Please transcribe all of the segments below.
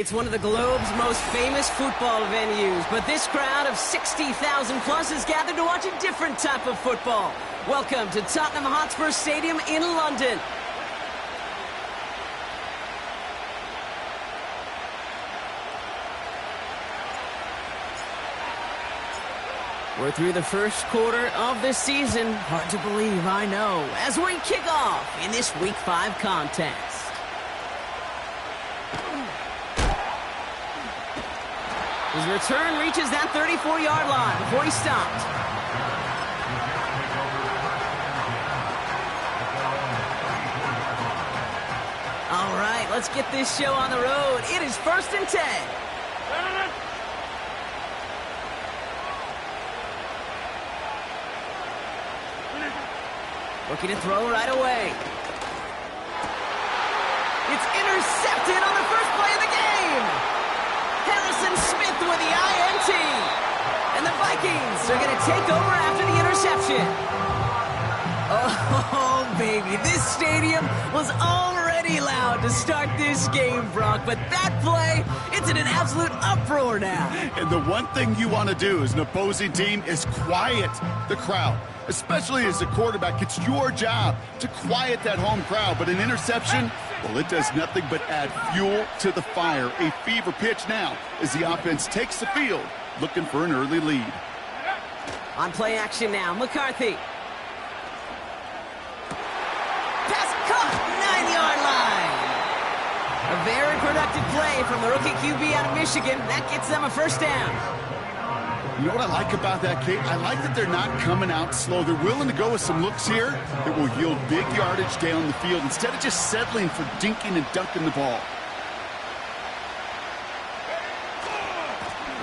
It's one of the globe's most famous football venues, but this crowd of 60,000 plus is gathered to watch a different type of football. Welcome to Tottenham Hotspur Stadium in London. We're through the first quarter of the season. Hard to believe, I know, as we kick off in this Week 5 contest. His return reaches that 34-yard line before he stopped. All right, let's get this show on the road. It is 1st and 10. Looking to throw right away. It's intercepted on the first play of the game. Smith with the INT. And the Vikings are going to take over after the interception. Oh, baby, this stadium was already loud to start this game, Brock. But that play, it's in an absolute uproar now. And the one thing you want to do as an opposing team is quiet the crowd. Especially as a quarterback, it's your job to quiet that home crowd. But an interception, well, it does nothing but add fuel to the fire. A fever pitch now as the offense takes the field, looking for an early lead. On play action now, McCarthy. Pass caught, 9-yard line. A very productive play from the rookie QB out of Michigan. That gets them a first down. You know what I like about that, Kate? I like that they're not coming out slow. They're willing to go with some looks here that will yield big yardage down the field instead of just settling for dinking and dunking the ball.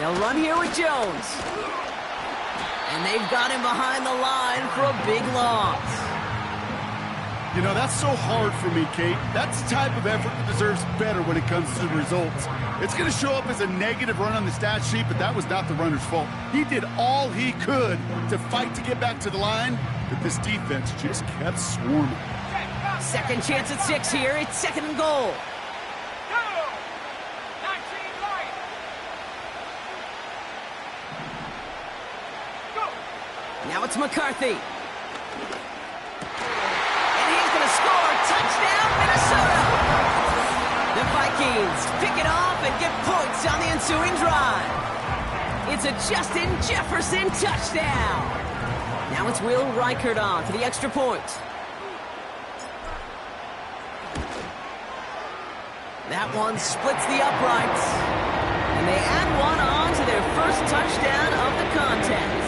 They'll run here with Jones. And they've got him behind the line for a big loss. You know, that's so hard for me, Kate. That's the type of effort that deserves better when it comes to the results. It's going to show up as a negative run on the stat sheet, but that was not the runner's fault. He did all he could to fight to get back to the line, but this defense just kept swarming. Second chance at 6 here. It's 2nd and goal. Now it's McCarthy. Score, touchdown, Minnesota! The Vikings pick it off and get points on the ensuing drive. It's a Justin Jefferson touchdown. Now it's Will Reichert on for the extra point. That one splits the uprights. And they add one on to their first touchdown of the contest.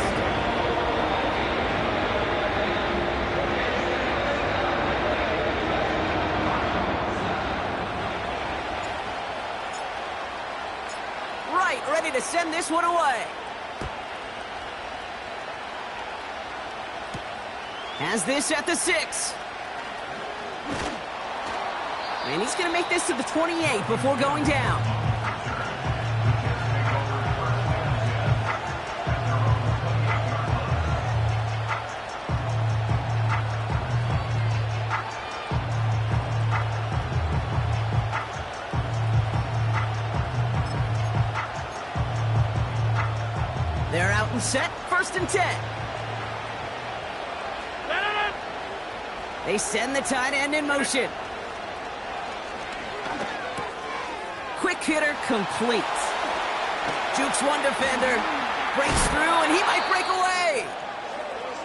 Ready to send this one away. Has this at the 6. And he's going to make this to the 28 before going down. They're out and set, 1st and 10. They send the tight end in motion. Quick hitter complete. Jukes one defender, breaks through, and he might break away.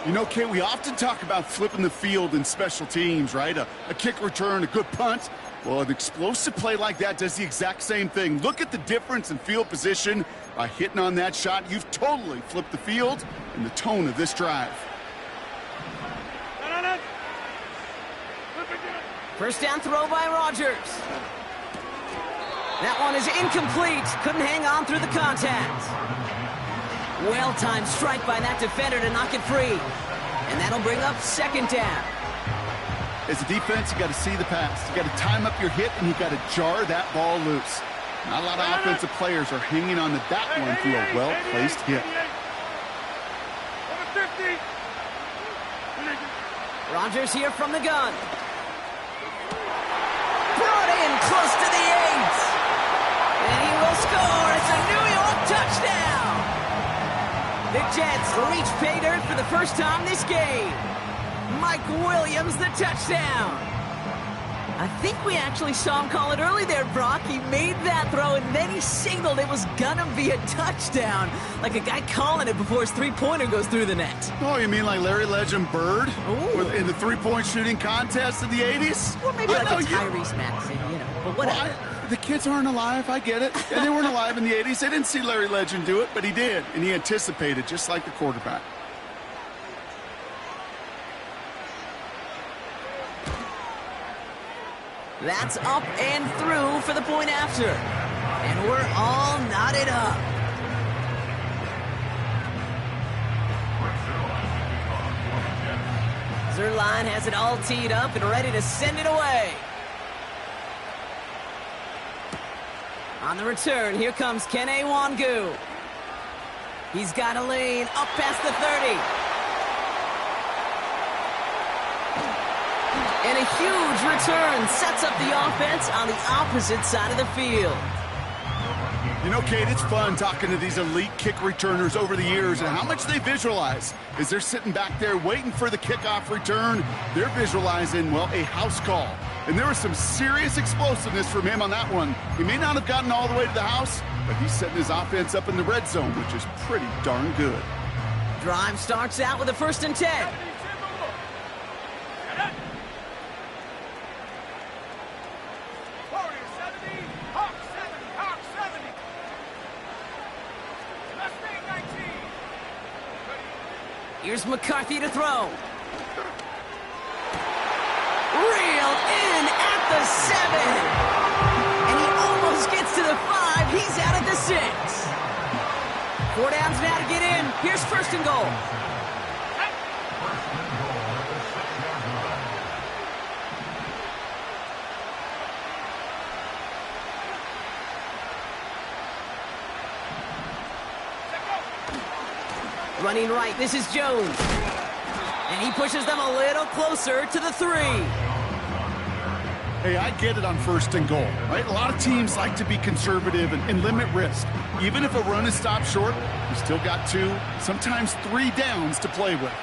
You know, Kate, we often talk about flipping the field in special teams, right? A kick return, a good punt. Well, an explosive play like that does the exact same thing. Look at the difference in field position. By hitting on that shot, you've totally flipped the field and the tone of this drive. First down throw by Rodgers. That one is incomplete. Couldn't hang on through the contact. Well-timed strike by that defender to knock it free. And that'll bring up 2nd down. As a defense, you got to see the pass. You got to time up your hit, and you got to jar that ball loose. Not a lot of offensive players are hanging on to that one through a well-placed hit. Rodgers here from the gun. Brought in close to the 8. And The Jets reach pay dirt for the first time this game. Mike Williams, the touchdown. I think we actually saw him call it early there, Brock. He made that throw, and then he signaled it was gonna be a touchdown. Like a guy calling it before his three-pointer goes through the net. Oh, you mean like Larry Legend Bird? In the three-point shooting contest in the 80s? Or maybe like a Tyrese Maxey, you know, but whatever. Well, the kids aren't alive, I get it. And they weren't alive in the 80s. They didn't see Larry Legend do it, but he did. And he anticipated, just like the quarterback. That's up and through for the point after. And we're all knotted up. Zerline has it all teed up and ready to send it away. On the return, here comes Kene Wangu. He's got a lane up past the 30. And a huge return sets up the offense on the opposite side of the field. You know, Kate, it's fun talking to these elite kick returners over the years and how much they visualize. As they're sitting back there waiting for the kickoff return, they're visualizing, well, a house call. And there was some serious explosiveness from him on that one. He may not have gotten all the way to the house, but he's setting his offense up in the red zone, which is pretty darn good. Drive starts out with a 1st and 10. Here's McCarthy to throw. Reeled in at the 7. And he almost gets to the 5. He's out at the 6. 4 downs now to get in. Here's 1st and goal. Running right, this is Jones. And he pushes them a little closer to the 3. Hey, I get it on 1st and goal, right? A lot of teams like to be conservative and limit risk. Even if a run is stopped short, you still got 2, sometimes 3 downs to play with.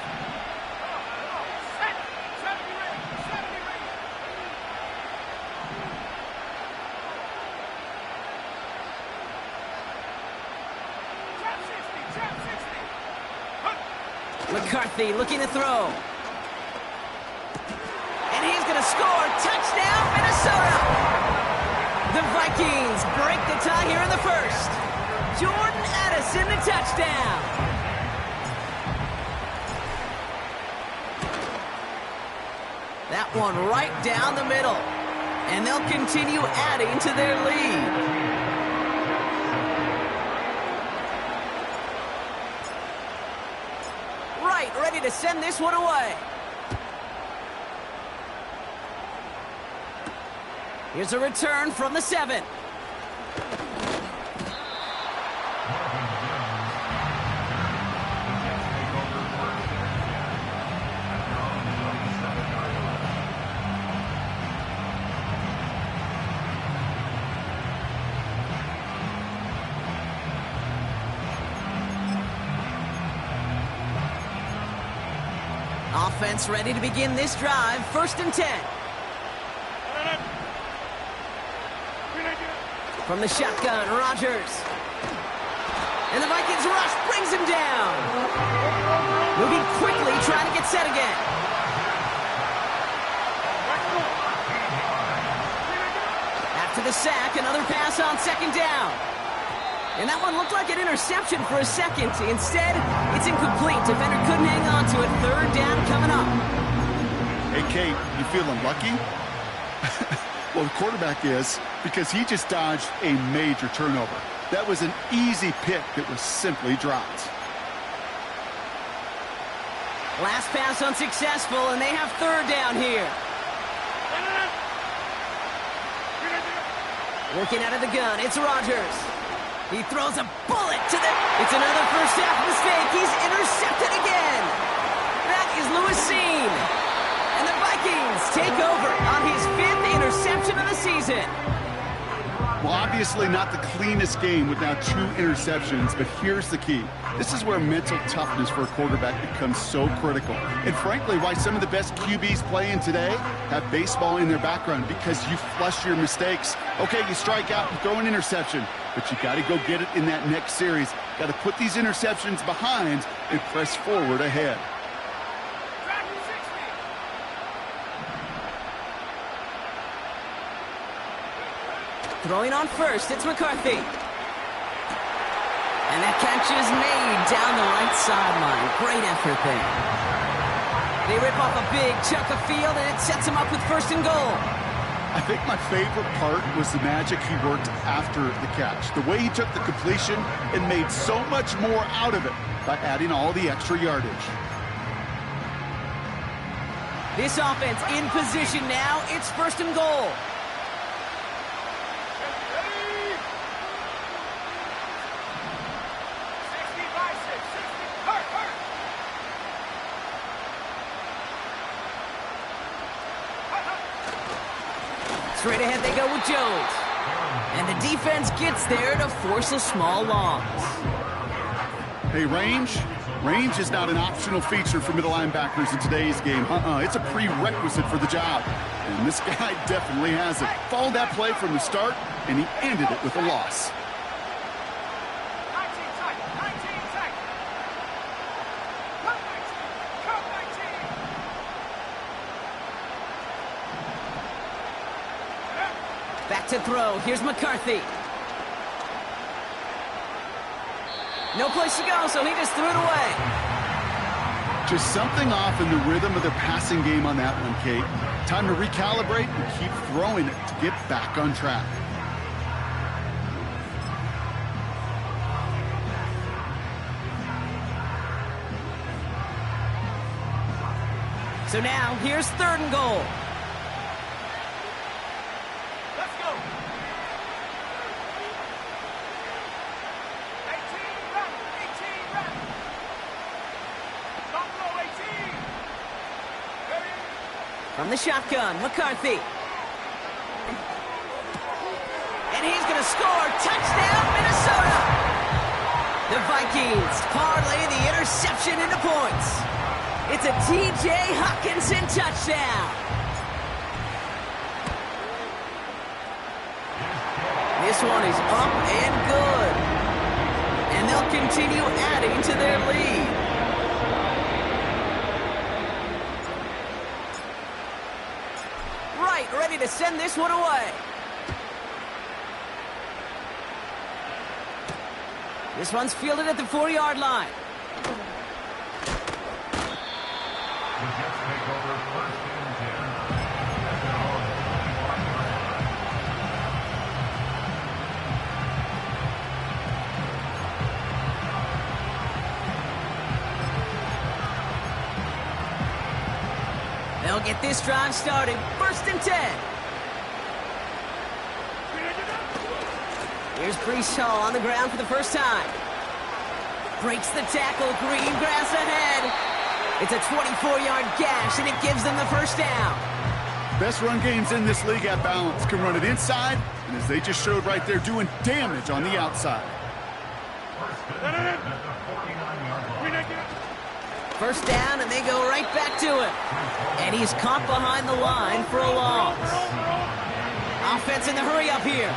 McCarthy looking to throw. And he's going to score. Touchdown, Minnesota! The Vikings break the tie here in the 1st. Jordan Addison, the touchdown. That one right down the middle. And they'll continue adding to their lead. Ready to send this one away. Here's a return from the 7. Offense ready to begin this drive. 1st and 10. From the shotgun, Rodgers. And the Vikings rush brings him down. Moving quickly, trying to get set again. After the sack, another pass on 2nd down. And that one looked like an interception for a second. Instead, it's incomplete. Defender couldn't hang on to it. 3rd down coming up. Hey, Kate, you feeling lucky? Well, the quarterback is, because he just dodged a major turnover. That was an easy pick that was simply dropped. Last pass unsuccessful, and they have 3rd down here. Working out of the gun, it's Rodgers. He throws a bullet to the... It's another 1st half mistake. He's intercepted again. That is Lewis Seen. And the Vikings take over on his 5th interception of the season. Well, obviously not the cleanest game with now 2 interceptions, but here's the key. This is where mental toughness for a quarterback becomes so critical. And frankly, why some of the best QBs playing today have baseball in their background, because you flush your mistakes. Okay, you strike out and throw an interception, but you got to go get it in that next series. Got to put these interceptions behind and press forward ahead. Throwing on first, it's McCarthy. And that catch is made down the right sideline. Great effort there. They rip off a big chunk of field, and it sets them up with 1st and goal. I think my favorite part was the magic he worked after the catch. The way he took the completion and made so much more out of it by adding all the extra yardage. This offense in position now. It's 1st and goal. Straight ahead they go with Jones. And the defense gets there to force a small loss. Hey, range is not an optional feature for middle linebackers in today's game. It's a prerequisite for the job. And this guy definitely has it. Followed that play from the start, and he ended it with a loss. Back to throw. Here's McCarthy. No place to go, so he just threw it away. Just something off in the rhythm of their passing game on that one, Kate. Time to recalibrate and keep throwing it to get back on track. So now, here's 3rd and goal. From the shotgun, McCarthy. And he's going to score. Touchdown, Minnesota! The Vikings parlay the interception into points. It's a T.J. Hockenson touchdown. This one is up and good. And they'll continue adding to their lead. Ready to send this one away. This one's fielded at the 4-yard line. They'll get this drive started. 1st and 10. Here's Breece Hall on the ground for the first time. Breaks the tackle. Green grass ahead. It's a 24-yard gash, and it gives them the 1st down. Best run games in this league at balance can run it inside, and as they just showed right there, doing damage on the outside. 1st down, and they go right back to it. And he's caught behind the line for a loss. Offense in the hurry up here.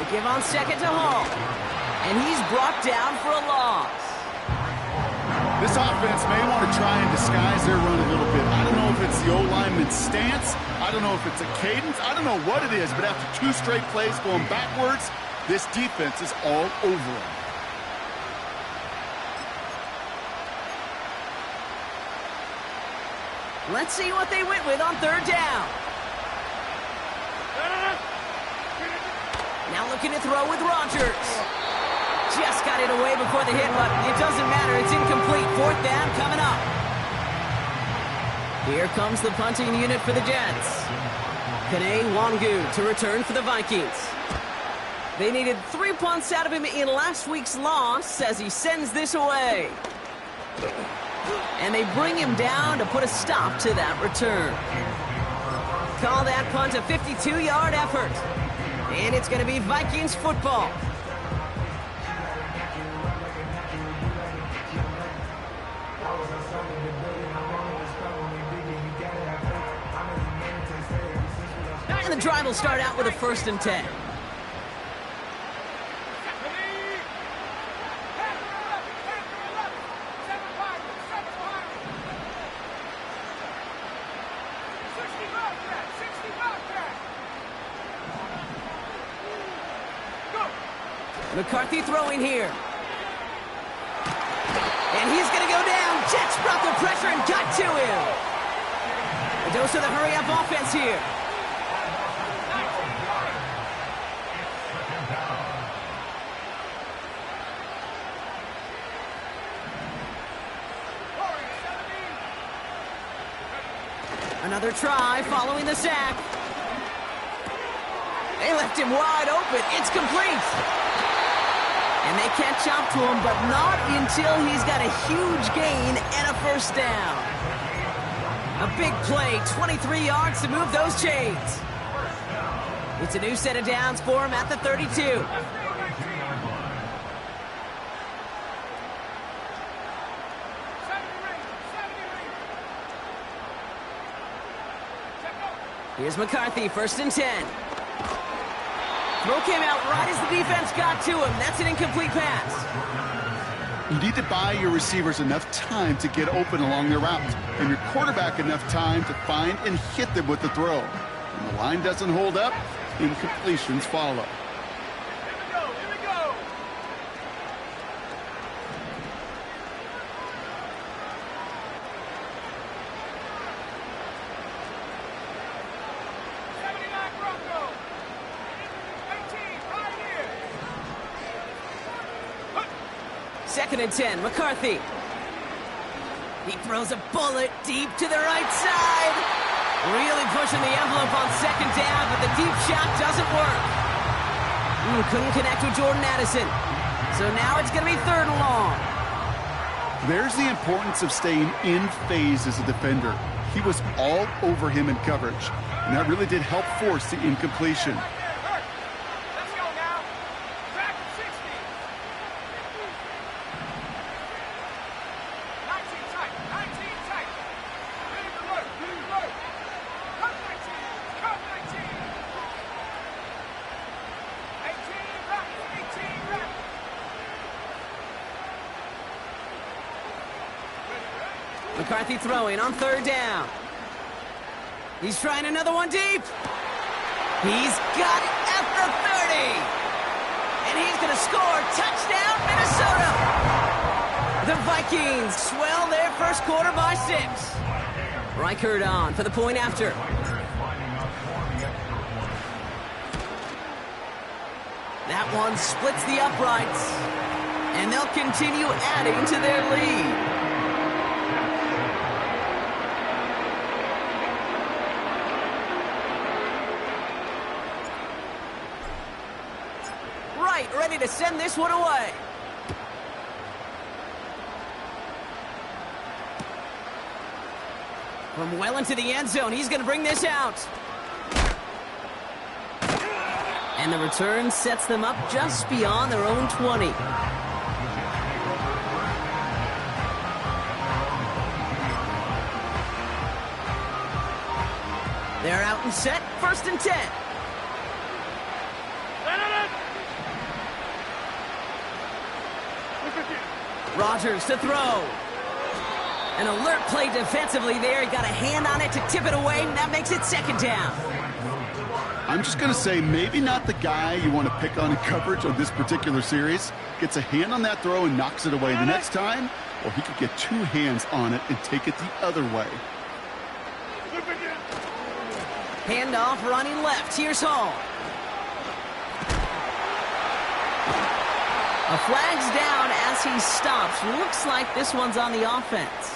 They give on 2nd to Hall. And he's brought down for a loss. This offense may want to try and disguise their run a little bit. I don't know if it's the O-lineman's stance. I don't know if it's a cadence. I don't know what it is, but after 2 straight plays going backwards, this defense is all over them. Let's see what they went with on 3rd down. Now looking to throw with Rodgers. Just got it away before the hit, but it doesn't matter. It's incomplete. 4th down coming up. Here comes the punting unit for the Jets. Kene Wangu to return for the Vikings. They needed 3 punts out of him in last week's loss as he sends this away. And they bring him down to put a stop to that return. call that punt a 52-yard effort. And it's going to be Vikings football. And the drive will start out with a 1st and 10. McCarthy throwing here. And he's going to go down. Jets brought the pressure and got to him. A dose of the hurry-up offense here. Another try following the sack. They left him wide open. It's complete. And they catch up to him, but not until he's got a huge gain and a 1st down. A big play, 23 yards to move those chains. It's a new set of downs for him at the 32. Here's McCarthy, 1st and 10. Throw came out right as the defense got to him. That's an incomplete pass. You need to buy your receivers enough time to get open along their route, and your quarterback enough time to find and hit them with the throw. When the line doesn't hold up, incompletions follow. Second and 10, McCarthy. He throws a bullet deep to the right side. Really pushing the envelope on 2nd down, but the deep shot doesn't work. Couldn't connect with Jordan Addison. So now it's going to be 3rd and long. There's the importance of staying in phase as a defender. He was all over him in coverage, and that really did help force the incompletion. McCarthy throwing on 3rd down. He's trying another one deep. He's got it at the 30. And he's going to score. Touchdown, Minnesota. The Vikings swell their 1st quarter by 6. Reichert on for the point after. That one splits the uprights. And they'll continue adding to their lead. Ready to send this one away. From well into the end zone, he's going to bring this out. And the return sets them up just beyond their own 20. They're out and set, 1st and 10. Rodgers to throw. An alert play defensively there. He got a hand on it to tip it away, and that makes it 2nd down. I'm just going to say maybe not the guy you want to pick on in coverage on this particular series. Gets a hand on that throw and knocks it away the next time, or he could get 2 hands on it and take it the other way. Handoff running left. Here's Hall. A flag's down as he stops. Looks like this one's on the offense.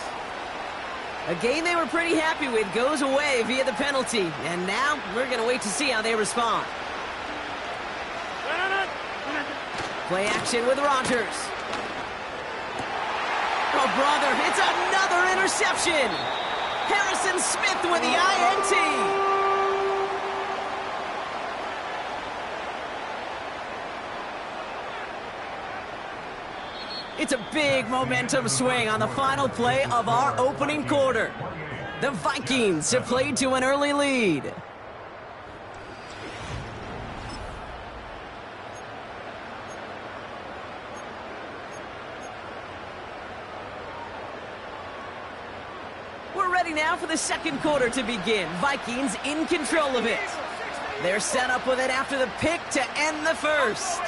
A game they were pretty happy with goes away via the penalty. And now we're going to wait to see how they respond. Play action with Rodgers. Oh, brother, it's another interception. Harrison Smith with the INT. It's a big momentum swing on the final play of our opening quarter. The Vikings have played to an early lead. We're ready now for the second quarter to begin. Vikings in control of it. They're set up with it after the pick to end the first.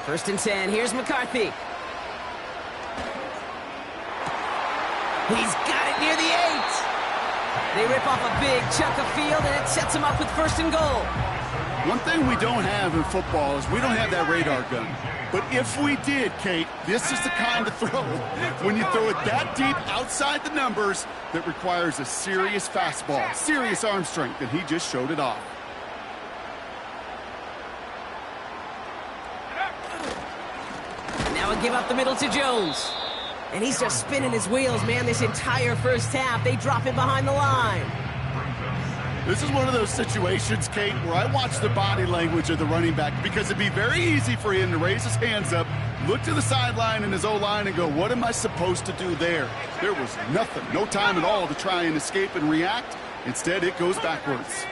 First and 10, here's McCarthy. He's got it near the 8. They rip off a big chunk of field, and it sets them up with first and goal. One thing we don't have in football is we don't have that radar gun. But if we did, Kate, this is the kind of throw, when you throw it that deep outside the numbers, that requires a serious fastball, serious arm strength, and he just showed it off. Now a give up the middle to Jones. And he's just spinning his wheels, man, this entire first half. They drop it behind the line. This is one of those situations, Kate, where I watch the body language of the running back, because it'd be very easy for him to raise his hands up, look to the sideline in his O-line and go, what am I supposed to do there? There was nothing, no time at all to try and escape and react. Instead, it goes backwards.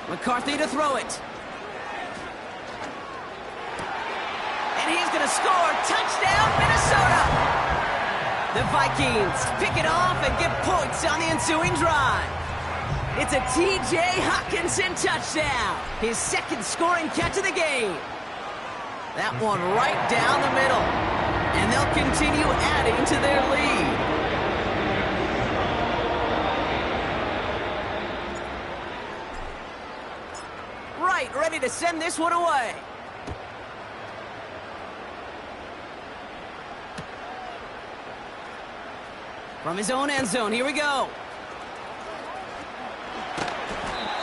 McCarthy to throw it. And he's going to score. Touchdown, Minnesota! The Vikings pick it off and get points on the ensuing drive. It's a T.J. Hockenson touchdown. His second scoring catch of the game. That one right down the middle. And they'll continue adding to their lead. Ready to send this one away. From his own end zone, here we go.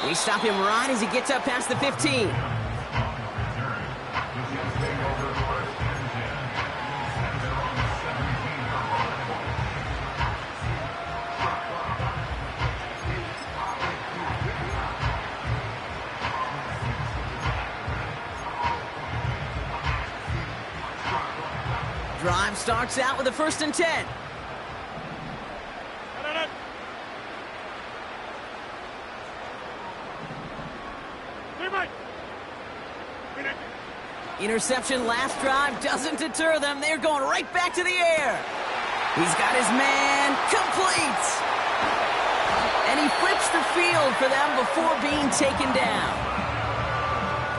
We stop him right as he gets up past the 15. Drive starts out with a first and 10. Interception last drive doesn't deter them. They're going right back to the air. He's got his man complete. And he flips the field for them before being taken down.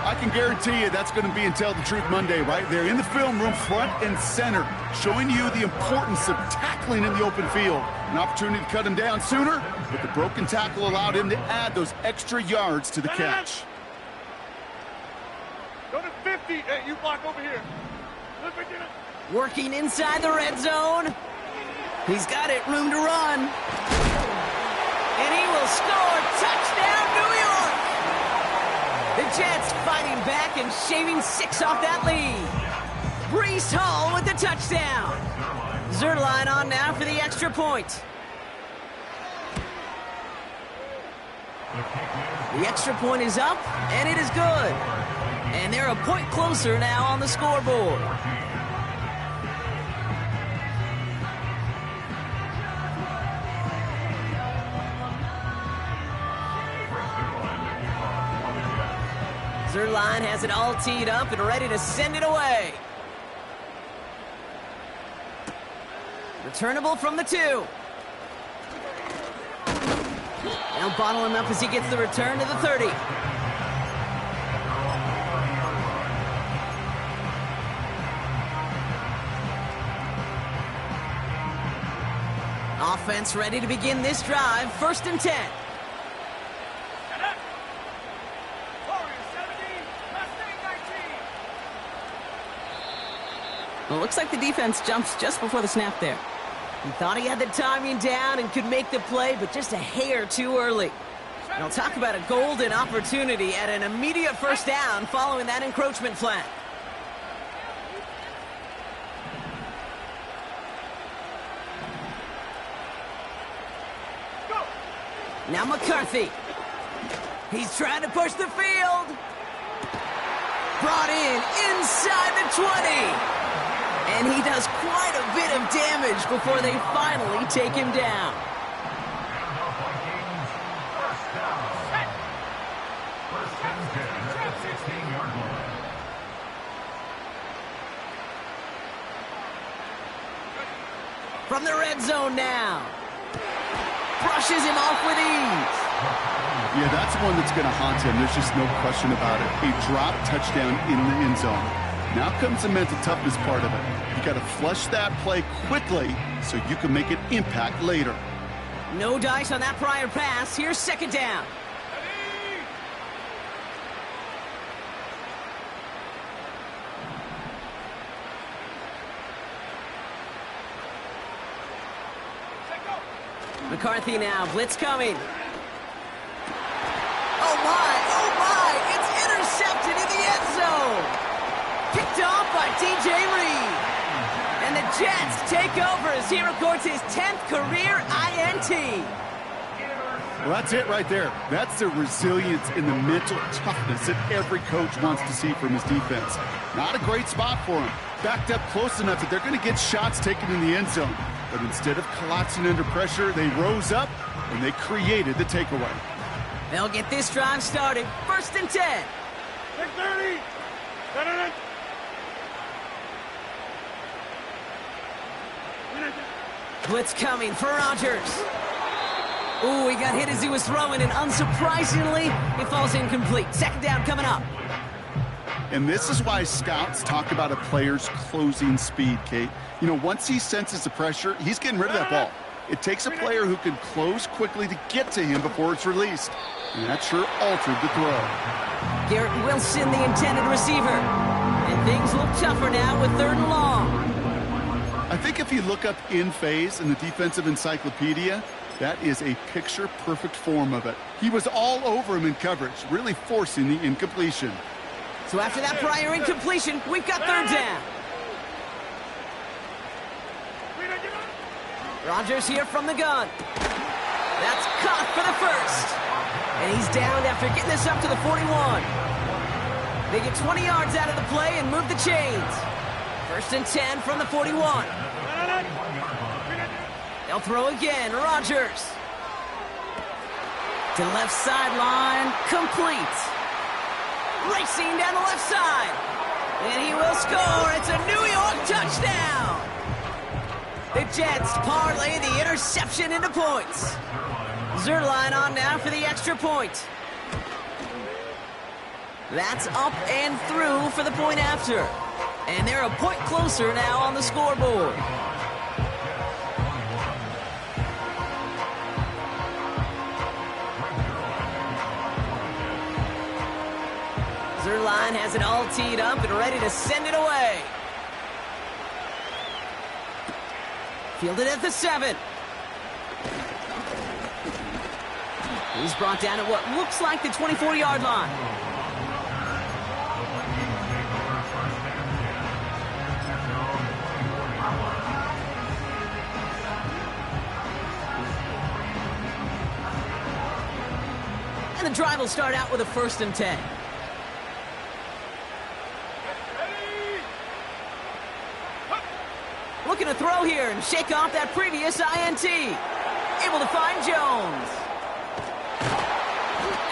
I can guarantee you that's going to be in Tell the Truth Monday right there in the film room, front and center, showing you the importance of tackling in the open field. An opportunity to cut him down sooner, but the broken tackle allowed him to add those extra yards to the catch. Go to 50. Hey, you block over here. Working inside the red zone. He's got it, room to run. And he will score. Touchdown, New York! The Jets fighting back and shaving 6 off that lead. Breece Hall with the touchdown. Zerline on now for the extra point. The extra point is up, and it is good. And they're a point closer now on the scoreboard. Zerline has it all teed up and ready to send it away. Returnable from the 2. Now bottle him up as he gets the return to the 30. Offense ready to begin this drive. First and 10. Well, it looks like the defense jumps just before the snap there. He thought he had the timing down and could make the play, but just a hair too early. And I'll talk about a golden opportunity at an immediate first down following that encroachment flag. Now McCarthy. He's trying to push the field. Brought in inside the 20. And he does quite a bit of damage before they finally take him down. From the red zone now. Brushes him off with ease. Yeah, that's one that's going to haunt him. There's just no question about it. A drop touchdown in the end zone. Now comes the mental toughness part of it. You got to flush that play quickly so you can make an impact later. No dice on that prior pass. Here's second down. McCarthy now, blitz coming. Oh my, it's intercepted in the end zone. Picked off by DJ Reed. And the Jets take over as he records his 10th career INT. Well, that's it right there. That's the resilience and the mental toughness that every coach wants to see from his defense. Not a great spot for him. Backed up close enough that they're going to get shots taken in the end zone. But instead of collapsing under pressure, they rose up and they created the takeaway. They'll get this drive started. First and 10. 30. Blitz coming for Rodgers. Ooh, he got hit as he was throwing, and unsurprisingly, it falls incomplete. Second down coming up. And this is why scouts talk about a player's closing speed, Kate. You know, once he senses the pressure, he's getting rid of that ball. It takes a player who can close quickly to get to him before it's released. And that sure altered the throw. Garrett Wilson, the intended receiver. And things look tougher now with third and long. I think if you look up in phase in the defensive encyclopedia, that is a picture-perfect form of it. He was all over him in coverage, really forcing the incompletion. So after that prior incompletion, we've got third down. Rodgers here from the gun. That's caught for the first. And he's down after getting this up to the 41. They get 20 yards out of the play and move the chains. First and 10 from the 41. They'll throw again. Rodgers. To left sideline. Complete. Racing down the left side. And he will score. It's a New York touchdown. The Jets parlay the interception into points. Zerline on now for the extra point. That's up and through for the point after. And they're a point closer now on the scoreboard. Zerline has it all teed up and ready to send it away. Fielded at the 7. He's brought down at what looks like the 24-yard line. And the drive will start out with a first and 10. Looking to throw here and shake off that previous INT. Able to find Jones.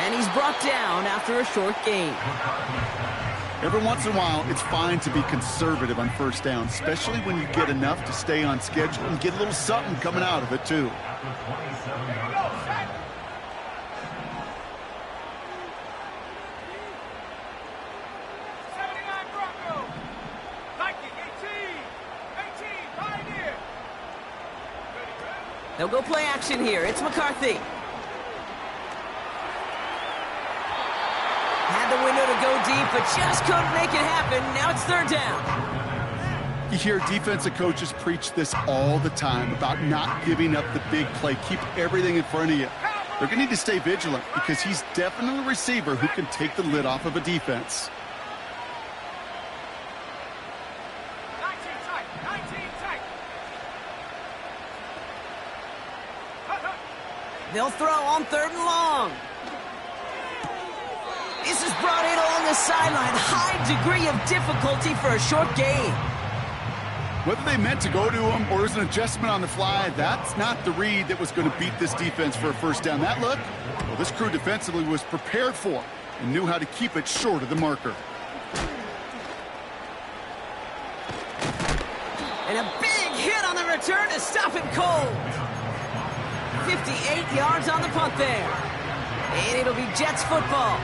And he's brought down after a short gain. Every once in a while, it's fine to be conservative on first down, especially when you get enough to stay on schedule and get a little something coming out of it, too. They'll go play action here. It's McCarthy. Had the window to go deep, but just couldn't make it happen. Now it's third down. You hear defensive coaches preach this all the time about not giving up the big play. Keep everything in front of you. They're going to need to stay vigilant because he's definitely a receiver who can take the lid off of a defense. 19 tight, 19 tight. They'll throw on 3rd and long. This is brought in along the sideline. High degree of difficulty for a short gain. Whether they meant to go to him or it was an adjustment on the fly, that's not the read that was going to beat this defense for a first down. That look, well, this crew defensively was prepared for and knew how to keep it short of the marker. And a big hit on the return to stop him cold. 58 yards on the punt there. And it'll be Jets football.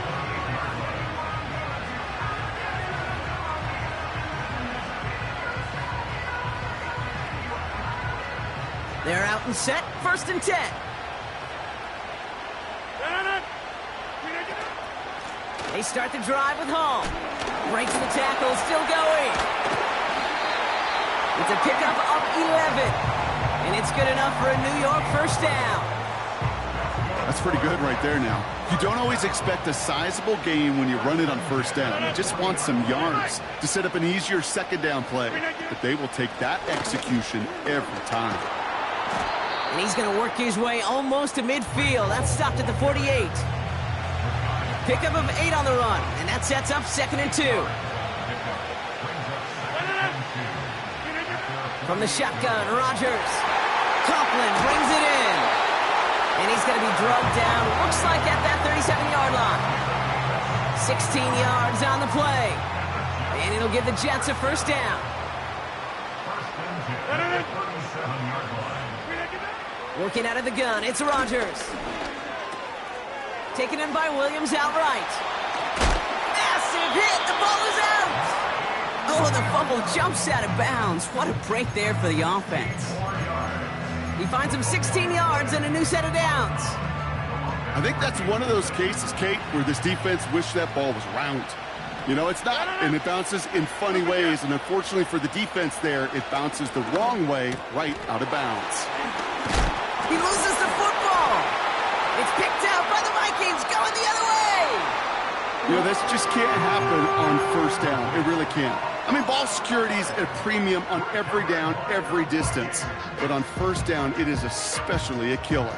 They're out and set, 1st and 10. They start the drive with Hall. Breaks the tackle, still going. It's a pickup of 11. And it's good enough for a New York first down. That's pretty good right there now. You don't always expect a sizable gain when you run it on 1st down. You just want some yards to set up an easier 2nd down play. But they will take that execution every time. And he's going to work his way almost to midfield. That's stopped at the 48. Pickup of 8 on the run, and that sets up 2nd and 2. From the shotgun, Rodgers. Coughlin brings it in. And he's going to be drugged down, looks like at that 37-yard line. 16 yards on the play. And it'll give the Jets a first down. Working out of the gun, it's Rodgers. Taken in by Williams outright. Massive hit, the ball is out! Oh, the fumble jumps out of bounds. What a break there for the offense. He finds him 16 yards and a new set of downs. I think that's one of those cases, Kate, where this defense wished that ball was round. You know, it's not, and it bounces in funny ways, and unfortunately for the defense there, it bounces the wrong way right out of bounds. He loses the football. It's picked out by the Vikings going the other way. You know, this just can't happen on 1st down. It really can't. I mean, ball security is at a premium on every down, every distance. But on 1st down, it is especially a killer.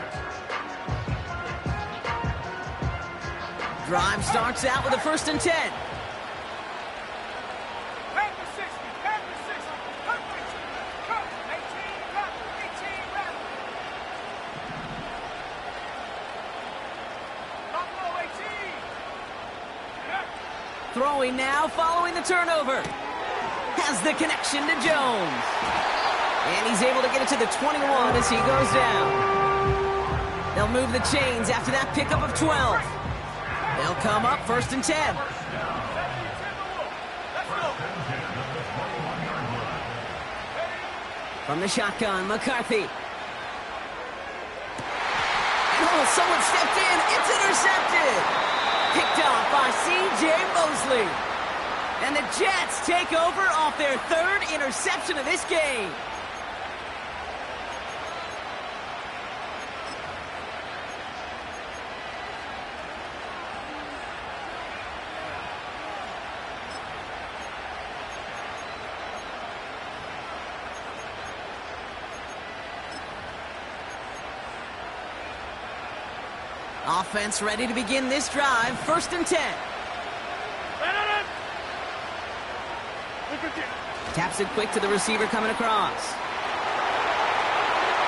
Drive starts out with a 1st and 10. Throwing now, following the turnover. Has the connection to Jones. And he's able to get it to the 21 as he goes down. They'll move the chains after that pickup of 12. They'll come up 1st and 10. From the shotgun, McCarthy. And oh, someone stepped in. It's intercepted. Picked off by C.J. Mosley. And the Jets take over off their 3rd interception of this game. Offense ready to begin this drive. 1st and 10. Taps it quick to the receiver coming across.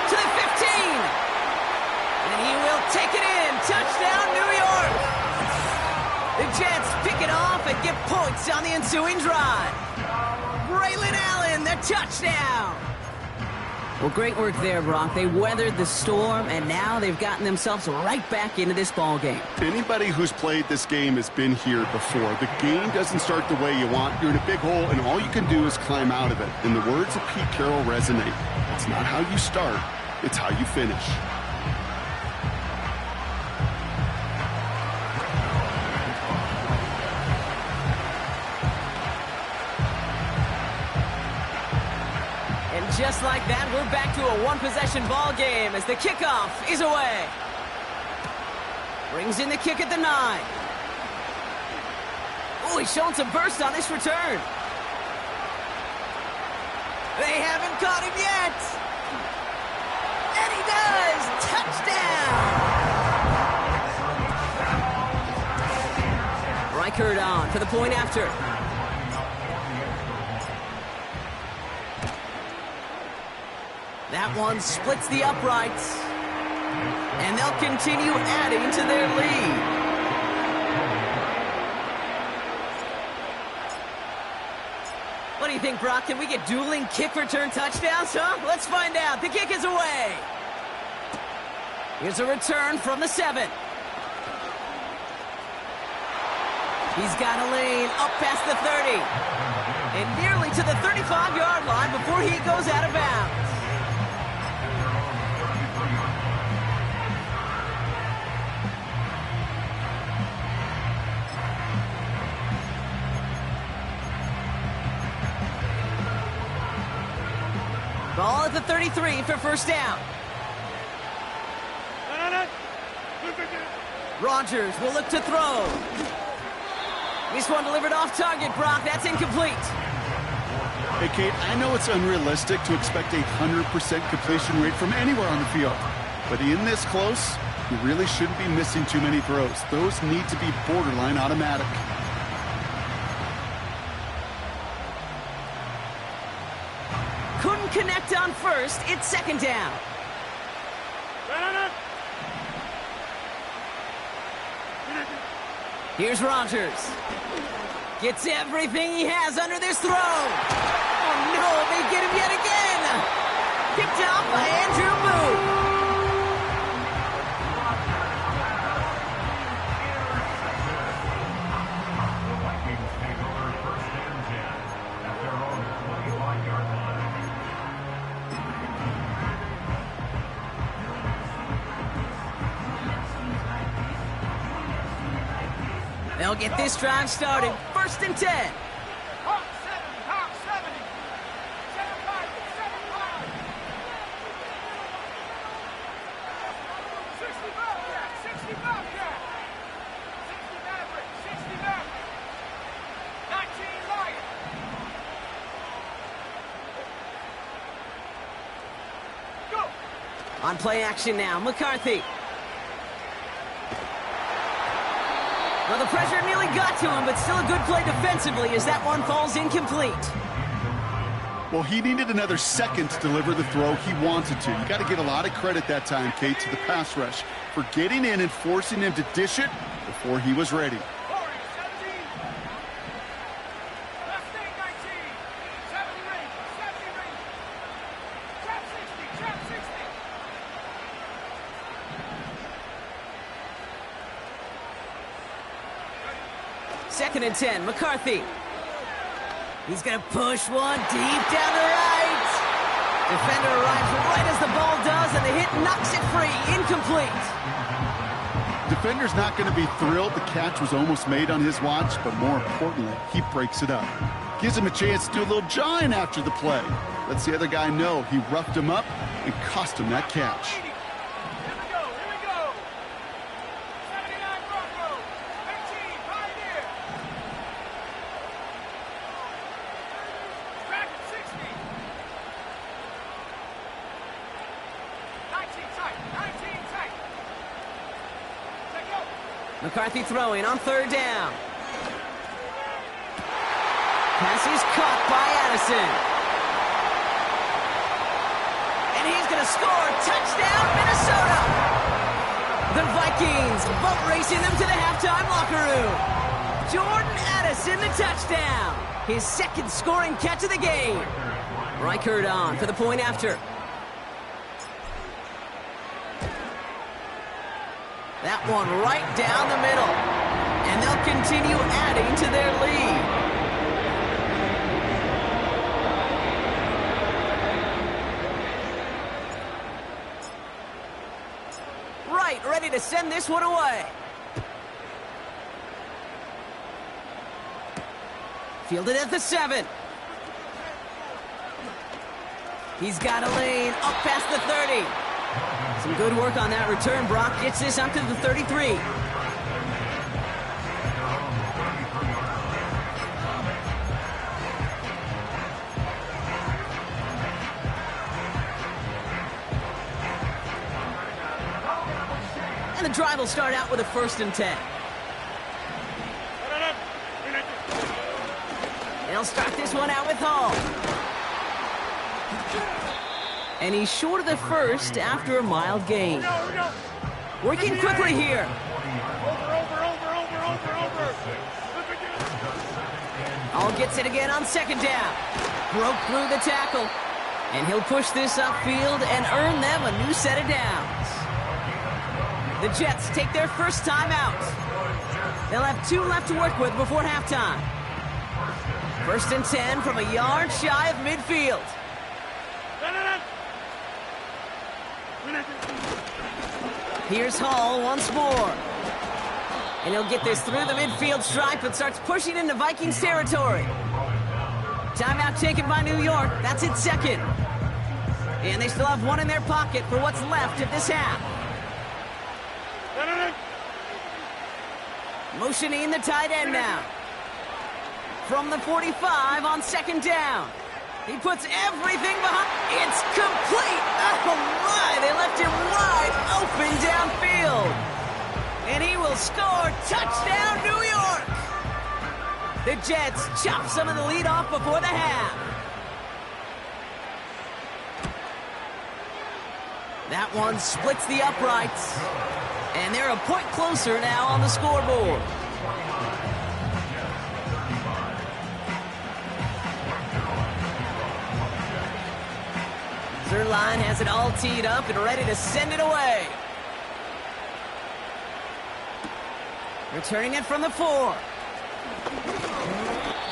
To the 15. And he will take it in. Touchdown, New York. The Jets pick it off and get points on the ensuing drive. Braylon Allen, the touchdown. Well, great work there, Brock. They weathered the storm, and now they've gotten themselves right back into this ball game. Anybody who's played this game has been here before. The game doesn't start the way you want. You're in a big hole, and all you can do is climb out of it. And the words of Pete Carroll resonate. It's not how you start, it's how you finish. just like that, we're back to a one-possession ball game as the kickoff is away. Brings in the kick at the 9. Oh, he's showing some burst on this return. They haven't caught him yet. And he does! Touchdown! Reichert on for the point after. That one splits the uprights. And they'll continue adding to their lead. What do you think, Brock? Can we get dueling kick return touchdowns, huh? Let's find out. The kick is away. Here's a return from the 7. He's got a lane up past the 30. And nearly to the 35-yard line before he goes out of bounds. Ball at the 33 for first down. Rodgers will look to throw. This one delivered off target, Brock. That's incomplete. Hey, Kate, I know it's unrealistic to expect a 100% completion rate from anywhere on the field. But in this close, you really shouldn't be missing too many throws. Those need to be borderline automatic. Couldn't connect on first. It's second down. Here's Rodgers. Gets everything he has under this throw. Oh, no, they get him yet again. Picked off by Andrew Booth. They'll get this drive started. First and 10. Hawk 70, Hawk 70. 75, 75. 60 Bobcat, 60 Bobcat. 60 Maverick, 60 Maverick. 19 Lion. Go. On play action now, McCarthy. Well, the pressure nearly got to him, but still a good play defensively as that one falls incomplete. Well, he needed another second to deliver the throw he wanted to. You got to give a lot of credit that time, Kate, to the pass rush for getting in and forcing him to dish it before he was ready. 40, 17. Left eight, 19. 70 range, 70 range. Trap 60, trap 60. Second and 10, McCarthy. He's going to push one deep down the right. Defender arrives right as the ball does, and the hit knocks it free. Incomplete. Defender's not going to be thrilled the catch was almost made on his watch, but more importantly, he breaks it up. Gives him a chance to do a little jawing after the play. Lets the other guy know he roughed him up and cost him that catch. Here we go, here we go. 79 Broncos. 18 Pioneer. Dragon 60. 19 tight, 19 tight. Take go. McCarthy throwing on third down. Pass is caught by Addison. And he's going to score. Touchdown, Minnesota. The Vikings boat racing them to the halftime locker room. Jordan Addison, the touchdown. His second scoring catch of the game. Reichert on for the point after. That one right down the middle. And they'll continue adding to their lead. Ready to send this one away. Fielded at the 7. He's got a lane up past the 30. Some good work on that return. Brock gets this up to the 33. And the drive will start out with a 1st and 10. They'll start this one out with Hall. And he's short of the 1st after a mild gain. Working quickly here. Hall gets it again on 2nd down. Broke through the tackle. And he'll push this upfield and earn them a new set of downs. The Jets take their first time out. They'll have 2 left to work with before halftime. 1st and 10 from a yard shy of midfield. Here's Hall once more. And he'll get this through the midfield stripe and starts pushing into Vikings territory. Timeout taken by New York. That's its 2nd. And they still have 1 in their pocket for what's left of this half. Motioning the tight end now. From the 45 on 2nd down. He puts everything behind. It's complete. Oh my, they left him wide open downfield. And he will score. Touchdown, New York. The Jets chop some of the lead off before the half. That one splits the uprights. And they're a point closer now on the scoreboard. Zerline has it all teed up and ready to send it away. Returning it from the 4.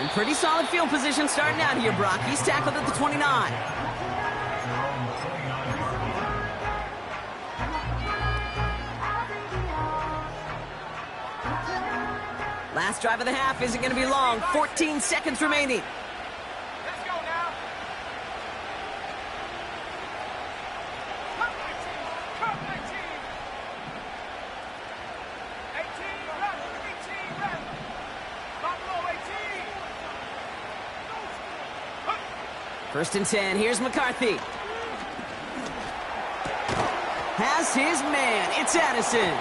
In pretty solid field position starting out here, Brock. He's tackled at the 29. Last drive of the half isn't going to be long. 14 seconds remaining. Let's go now. Cut my team. Cut my team. 18 left. 18 left. Buffalo 18. 1st and 10. Here's McCarthy. Has his man. It's Addison.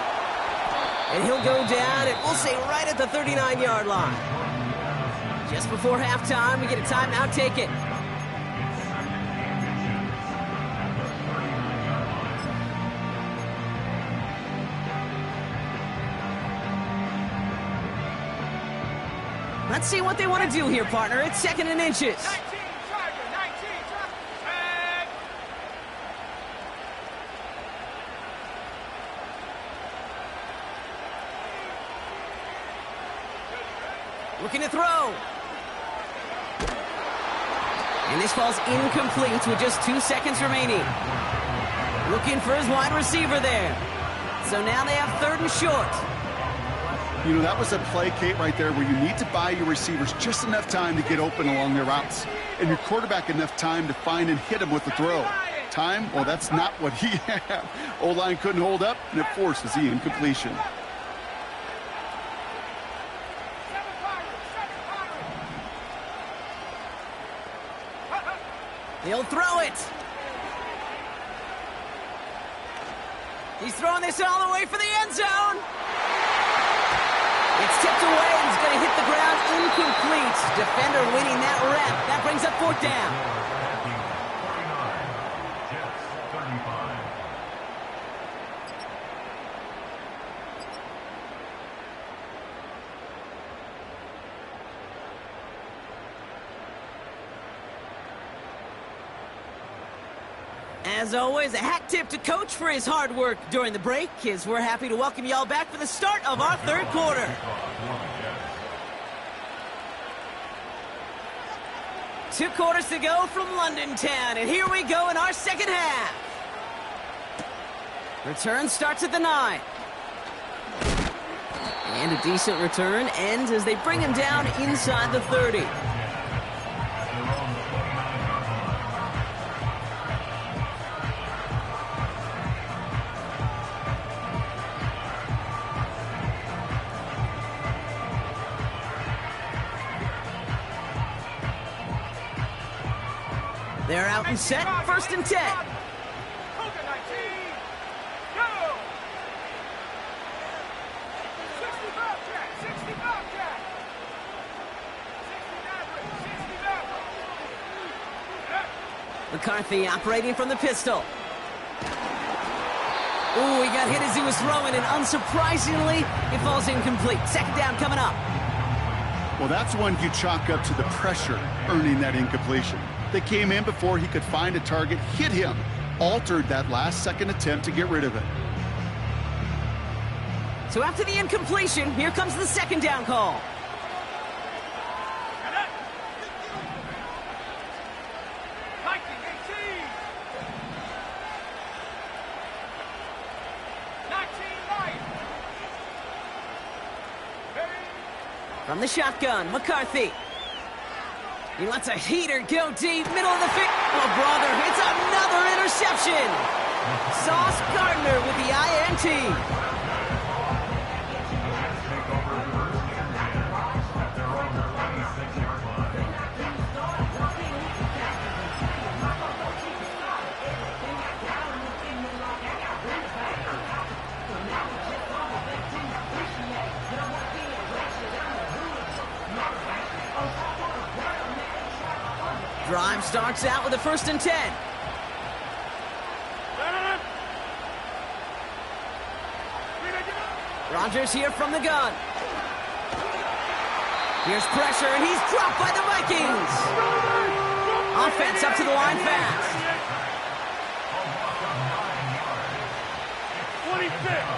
And he'll go down, and we'll say right at the 39-yard line. Just before halftime, we get a timeout taken. Let's see what they want to do here, partner. It's 2nd and inches. 19, Charger. 19, Charger. Looking to throw. And this falls incomplete with just 2 seconds remaining. Looking for his wide receiver there. So now they have 3rd and short. You know, that was a play, Kate, right there where you need to buy your receivers just enough time to get open along their routes. And your quarterback enough time to find and hit him with the throw. Time? Well, that's not what he had. O-line couldn't hold up, and it forces the incompletion. He'll throw it. He's throwing this all the way for the end zone. It's tipped away and he's going to hit the ground incomplete. Defender winning that rep. That brings up 4th down. As always, a hat tip to Coach for his hard work during the break, as we're happy to welcome y'all back for the start of our 3rd quarter. 2 quarters to go from London Town, and here we go in our 2nd half. Return starts at the 9. And a decent return ends as they bring him down inside the 30. They're out and set, 1st and 10. Cougar 19. Go. 65 Jack. 65 Jack. 69. McCarthy operating from the pistol. Ooh, he got hit as he was throwing, and unsurprisingly, it falls incomplete. 2nd down coming up. Well, that's one you chalk up to the pressure earning that incompletion. They came in before he could find a target, hit him, altered that last-second attempt to get rid of it. So after the incompletion, here comes the 2nd down call. Viking 18. 19 light. From the shotgun, McCarthy. He lets a heater go deep, middle of the field. Oh, brother, it's another interception. Sauce Gardner with the INT. Drive starts out with a 1st and 10. Rodgers here from the gun. Here's pressure, and he's dropped by the Vikings. Offense up to the line fast. 25.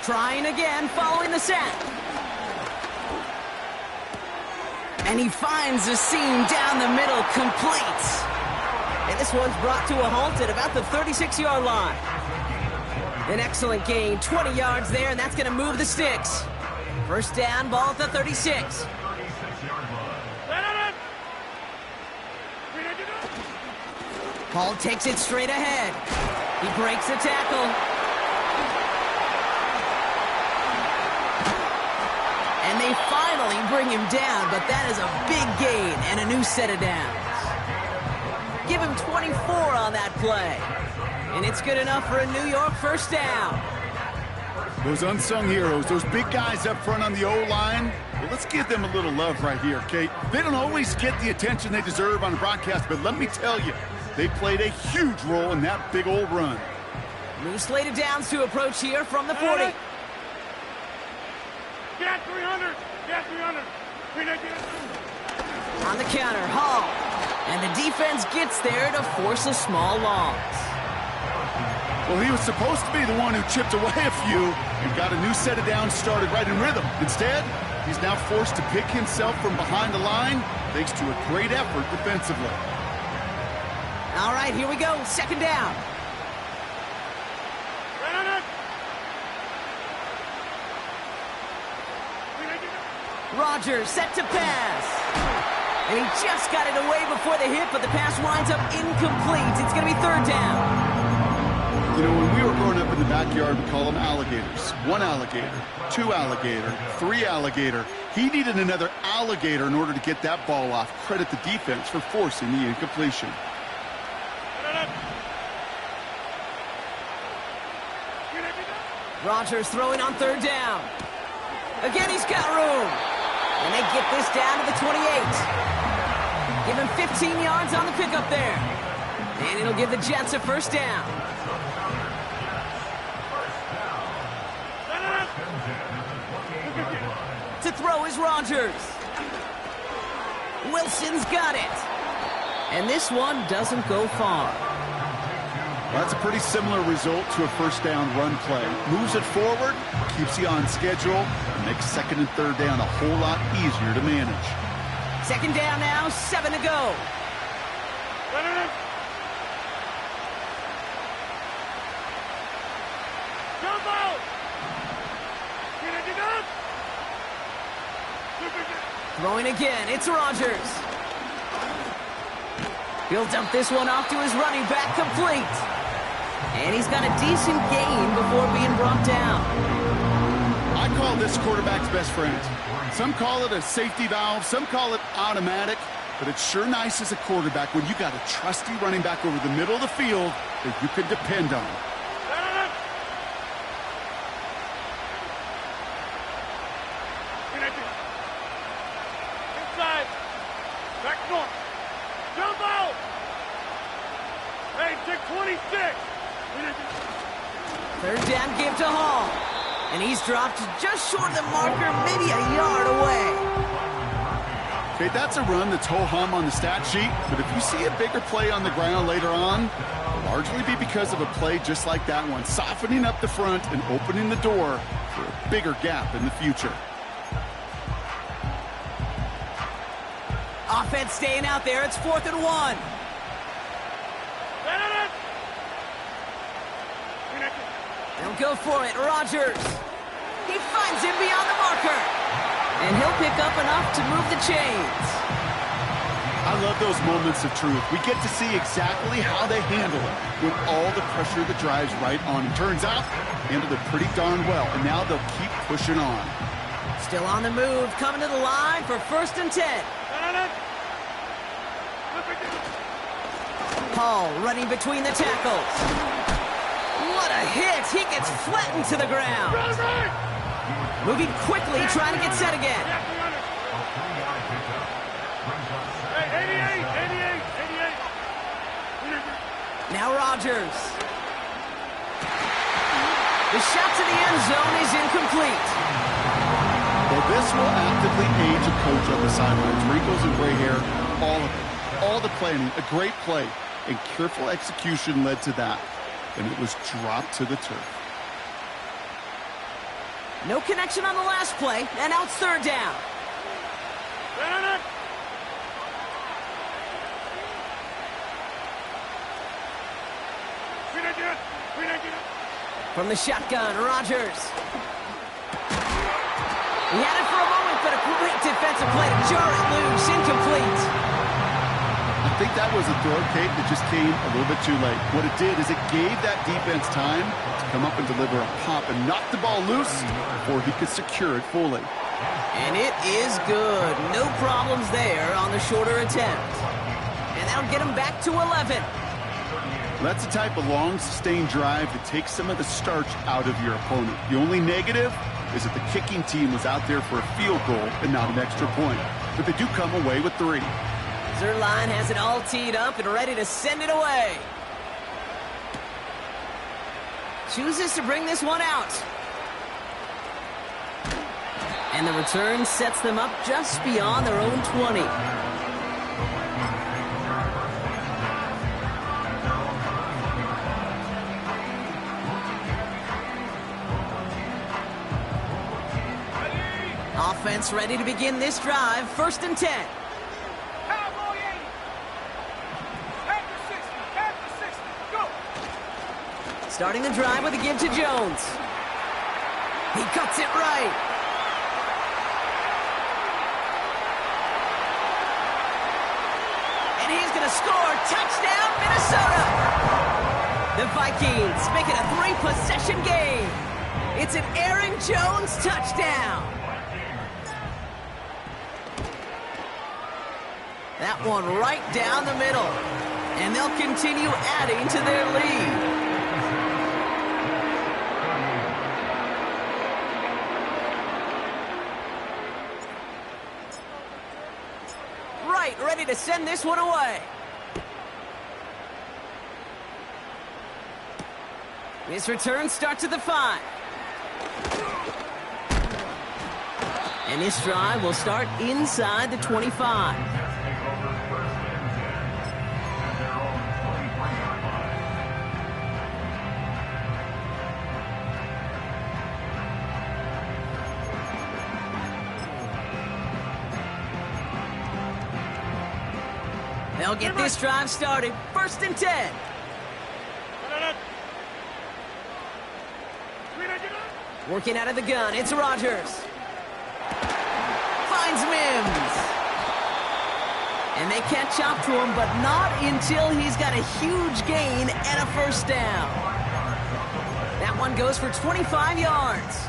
Trying again, following the sack. And he finds a seam down the middle, complete. And this one's brought to a halt at about the 36-yard line. An excellent gain, 20 yards there, and that's going to move the sticks. 1st down, ball at the 36. Hall takes it straight ahead. He breaks the tackle. And they finally bring him down, but that is a big gain and a new set of downs. Give him 24 on that play. And it's good enough for a New York 1st down. Those unsung heroes, those big guys up front on the O-line, well, let's give them a little love right here, Kate. They don't always get the attention they deserve on the broadcast, but let me tell you, they played a huge role in that big old run. New slate of downs to approach here from the 40. Get 300. Get 300. On the counter, Hall. And the defense gets there to force a small loss. Well, he was supposed to be the one who chipped away a few and got a new set of downs started right in rhythm. Instead, he's now forced to pick himself from behind the line thanks to a great effort defensively. All right, here we go. 2nd down. Rodgers set to pass. And he just got it away before the hit, but the pass winds up incomplete. It's going to be 3rd down. You know, when we were growing up in the backyard, we call them alligators. 1 alligator, 2 alligator, 3 alligator. He needed another alligator in order to get that ball off. Credit the defense for forcing the incompletion. Rodgers throwing on 3rd down. Again, he's got room. And they get this down to the 28. Give him 15 yards on the pickup there. And it'll give the Jets a 1st down. To throw is Rodgers. Wilson's got it. And this one doesn't go far. Well, that's a pretty similar result to a 1st down run play. Moves it forward, keeps you on schedule, and makes 2nd and 3rd down a whole lot easier to manage. 2nd down now, 7 to go. Throwing again, it's Rodgers. He'll dump this one off to his running back, complete. And he's got a decent gain before being brought down. I call this quarterback's best friend. Some call it a safety valve, some call it automatic, but it's sure nice as a quarterback when you got a trusty running back over the middle of the field that you can depend on. Inside. Back north. Jump out. Hey, take 26. Third down give to Hall. And he's dropped just short of the marker, maybe a yard away. Okay, that's a run that's ho-hum on the stat sheet, but if you see a bigger play on the ground later on, it'll largely be because of a play just like that one, softening up the front and opening the door for a bigger gap in the future. Offense staying out there. It's 4th and 1. They'll go for it. Rodgers. He finds him beyond the marker. And he'll pick up enough to move the chains. I love those moments of truth. We get to see exactly how they handle it with all the pressure that drives right on. Turns out, handled it pretty darn well, and now they'll keep pushing on. Still on the move, coming to the line for 1st and 10. Hall running between the tackles. What a hit! He gets flattened to the ground. Moving quickly, trying to get set again. Hey, 88. Now Rodgers. The shot to the end zone is incomplete. Well, this will actively age a coach on the sidelines. Wrinkles and gray hair, all of it. All the planning, a great play, and careful execution led to that. And it was dropped to the turf. No connection on the last play, and now it's 3rd down. From the shotgun, Rodgers. He had it for a moment, but a great defensive play to jar it loose, incomplete. I think that was a throw, Kate, that just came a little bit too late. What it did is it gave that defense time to come up and deliver a pop and knock the ball loose before he could secure it fully. And it is good. No problems there on the shorter attempt. And that'll get him back to 11. That's the type of long, sustained drive that takes some of the starch out of your opponent. The only negative is that the kicking team was out there for a field goal and not an extra point. But they do come away with 3. Zerline has it all teed up and ready to send it away. Chooses to bring this one out. And the return sets them up just beyond their own 20. Offense ready to begin this drive. 1st and 10. Starting the drive with a give to Jones. He cuts it right. And he's going to score. Touchdown, Minnesota. The Vikings make it a 3-possession game. It's an Aaron Jones touchdown. That one right down the middle. And they'll continue adding to their lead. Ready to send this one away. This return starts at the 5. And this drive will start inside the 25. They'll get this drive started. 1st and 10. Working out of the gun, it's Rodgers. Finds Mims. And they catch up to him, but not until he's got a huge gain and a first down. That one goes for 25 yards.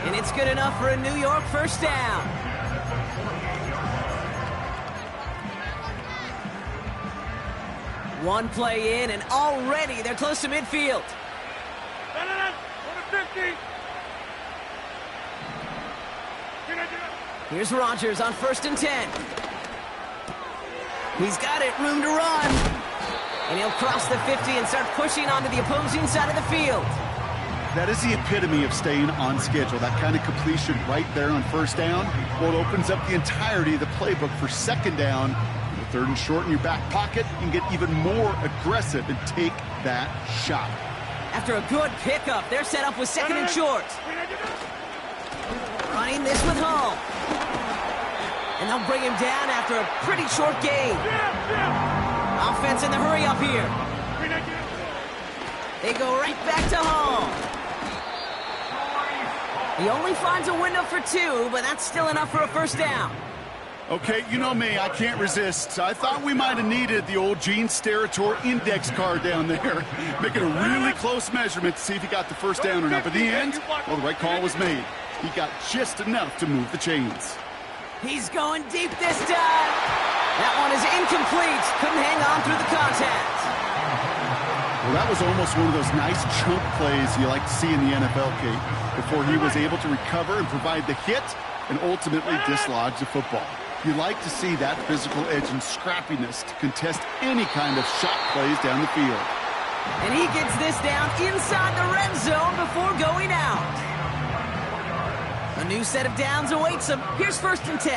And it's good enough for a New York first down. One play in, and already they're close to midfield. Here's Rodgers on 1st and 10. He's got it, room to run. And he'll cross the 50 and start pushing onto the opposing side of the field. That is the epitome of staying on schedule. That kind of completion right there on first down. Well, it opens up the entirety of the playbook for second down. With 3rd and short in your back pocket, you can get even more aggressive and take that shot. After a good pickup, they're set up with 2nd and short. Running this with Hull. And they'll bring him down after a pretty short gain. Offense in the hurry up here. They go right back to Hull. He only finds a window for 2, but that's still enough for a first down. Okay, you know me, I can't resist. I thought we might have needed the old Gene Steratore index card down there. Making a really close measurement to see if he got the first down or not. But in the end, well, the right call was made. He got just enough to move the chains. He's going deep this time. That one is incomplete. Couldn't hang on through the contact. Well, that was almost one of those nice chunk plays you like to see in the NFL, Kate, before he was able to recover and provide the hit and ultimately dislodge the football. You like to see that physical edge and scrappiness to contest any kind of shot plays down the field. And he gets this down inside the red zone before going out. A new set of downs awaits him. Here's 1st and 10.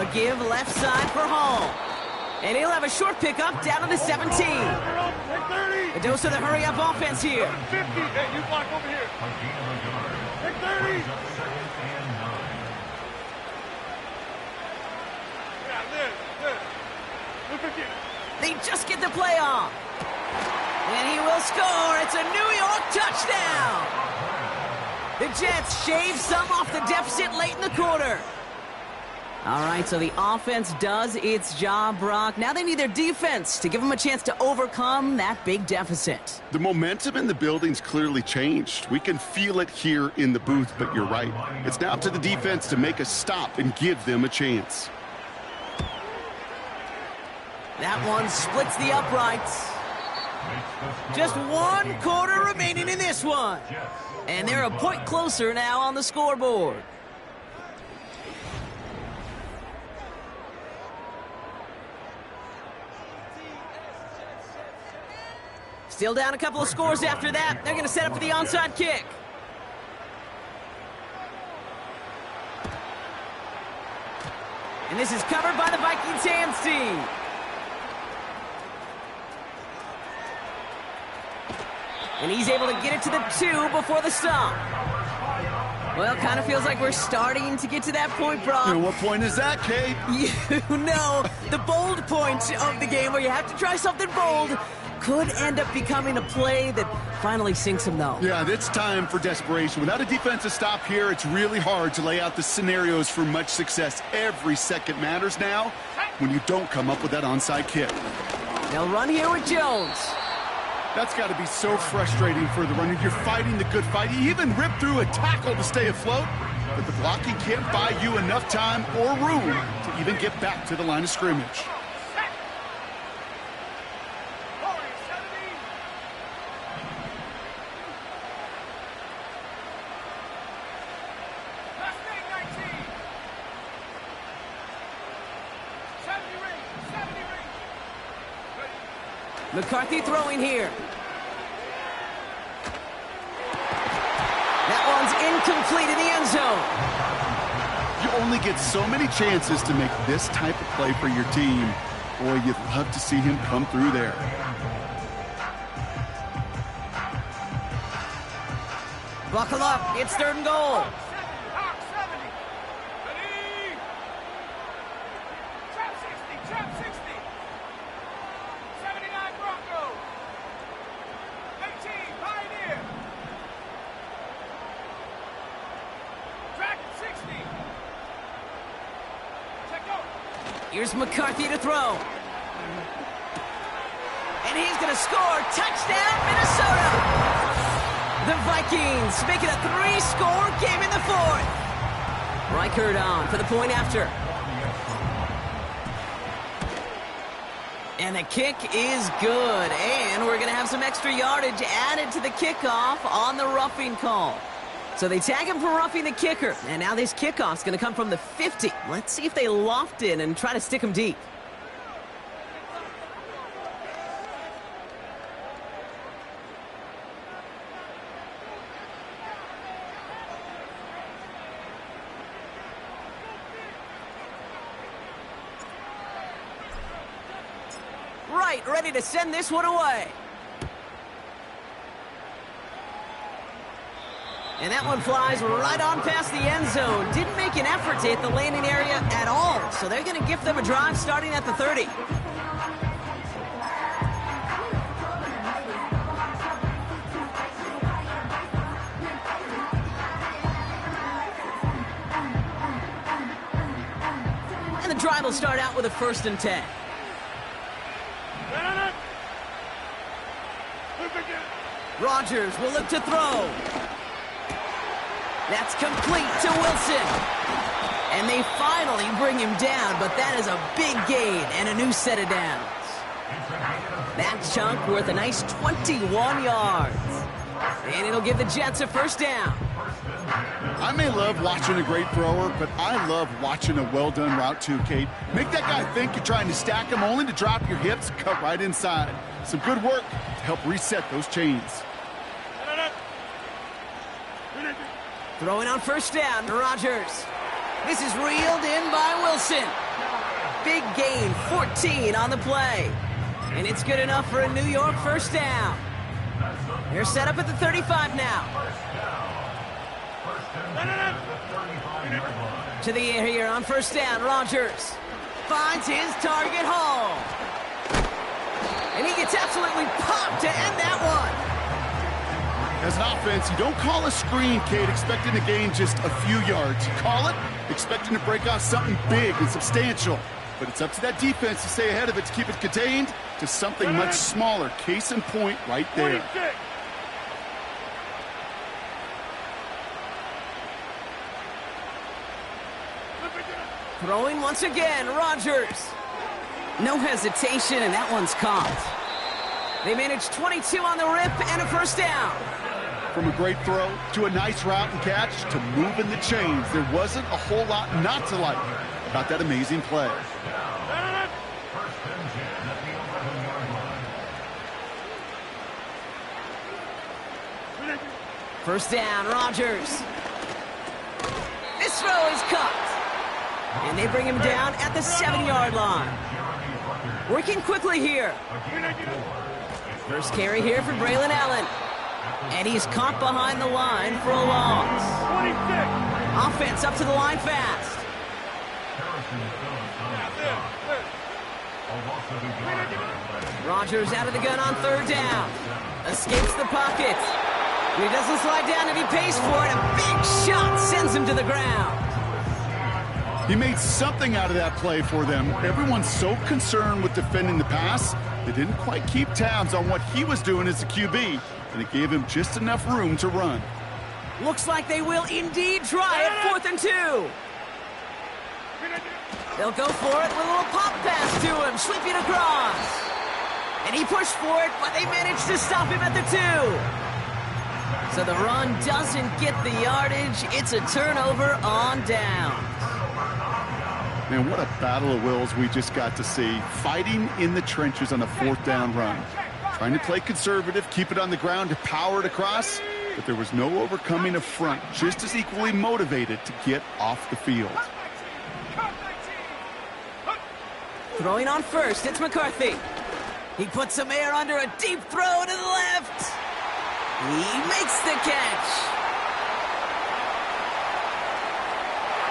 A give left side for Hall. And he'll have a short pickup down to the 17. A dose of the hurry-up offense here. 50. Hey, you block over here. Take 30. Yeah, live. Look again. They just get the play off. And he will score. It's a New York touchdown. The Jets shave some off the deficit late in the quarter. All right, so the offense does its job, Brock. Now they need their defense to give them a chance to overcome that big deficit. The momentum in the building's clearly changed. We can feel it here in the booth, but you're right. It's now up to the defense to make a stop and give them a chance. That one splits the uprights. Just 1 quarter remaining in this one. And they're a point closer now on the scoreboard. Still down a couple of scores after that. They're going to set up for the onside kick. And this is covered by the Vikings hands team. And he's able to get it to the 2 before the stop. Well, kind of feels like we're starting to get to that point, Brock. And what point is that, Kate? You know, the bold point of the game where you have to try something bold could end up becoming a play that finally sinks him, though. Yeah, it's time for desperation. Without a defensive stop here, it's really hard to lay out the scenarios for much success. Every second matters now when you don't come up with that onside kick. They'll run here with Jones. That's got to be so frustrating for the runner. You're fighting the good fight. You even rip through a tackle to stay afloat, but the blocking can't buy you enough time or room to even get back to the line of scrimmage. McCarthy throwing here. That one's incomplete in the end zone. You only get so many chances to make this type of play for your team. Boy, you'd love to see him come through there. Buckle up. It's 3rd and goal. Here's McCarthy to throw. And he's going to score. Touchdown, Minnesota! The Vikings make it a 3-score game in the fourth. Reichert on for the point after. And the kick is good. And we're going to have some extra yardage added to the kickoff on the roughing call. So they tag him for roughing the kicker. And now this kickoff's going to come from the 50. Let's see if they loft in and try to stick him deep. Right, ready to send this one away. And that one flies right on past the end zone. Didn't make an effort to hit the landing area at all. So they're going to give them a drive starting at the 30. And the drive will start out with a 1st and 10. Rodgers will look to throw. That's complete to Wilson. And they finally bring him down, but that is a big gain and a new set of downs. That chunk worth a nice 21 yards. And it'll give the Jets a 1st down. I may love watching a great thrower, but I love watching a well-done route too, Kate. Make that guy think you're trying to stack him only to drop your hips, cut right inside. Some good work to help reset those chains. Throwing on 1st down to Rodgers. This is reeled in by Wilson. Big gain, 14 on the play. And it's good enough for a New York 1st down. They're set up at the 35 now. To the air here on 1st down, Rodgers finds his target hole. And he gets absolutely popped to end that one. As an offense, you don't call a screen, Kate, expecting to gain just a few yards. You call it expecting to break off something big and substantial. But it's up to that defense to stay ahead of it, to keep it contained to something much smaller. Case in point right there. 26. Throwing once again, Rodgers. No hesitation, and that one's caught. They managed 22 on the rip and a 1st down. From a great throw to a nice route and catch to moving the chains, there wasn't a whole lot not to like about that amazing play. First down, Rodgers. This throw is caught. And they bring him down at the 7-yard line. Working quickly here. First carry here for Braylon Allen. And he's caught behind the line for a loss. 26. Offense up to the line fast. Rodgers out of the gun on 3rd down. Escapes the pocket. He doesn't slide down and he pays for it. A big shot sends him to the ground. He made something out of that play for them. Everyone's so concerned with defending the pass, they didn't quite keep tabs on what he was doing as a QB, and it gave him just enough room to run. Looks like they will indeed try at 4th and 2. They'll go for it with a little pop pass to him, sweeping across. And he pushed for it, but they managed to stop him at the 2. So the run doesn't get the yardage. It's a turnover on down. Man, what a battle of wills we just got to see. Fighting in the trenches on a 4th down run. Trying to play conservative, keep it on the ground to power it across, but there was no overcoming a front just as equally motivated to get off the field. Throwing on 1st, it's McCarthy. He puts some air under a deep throw to the left. He makes the catch.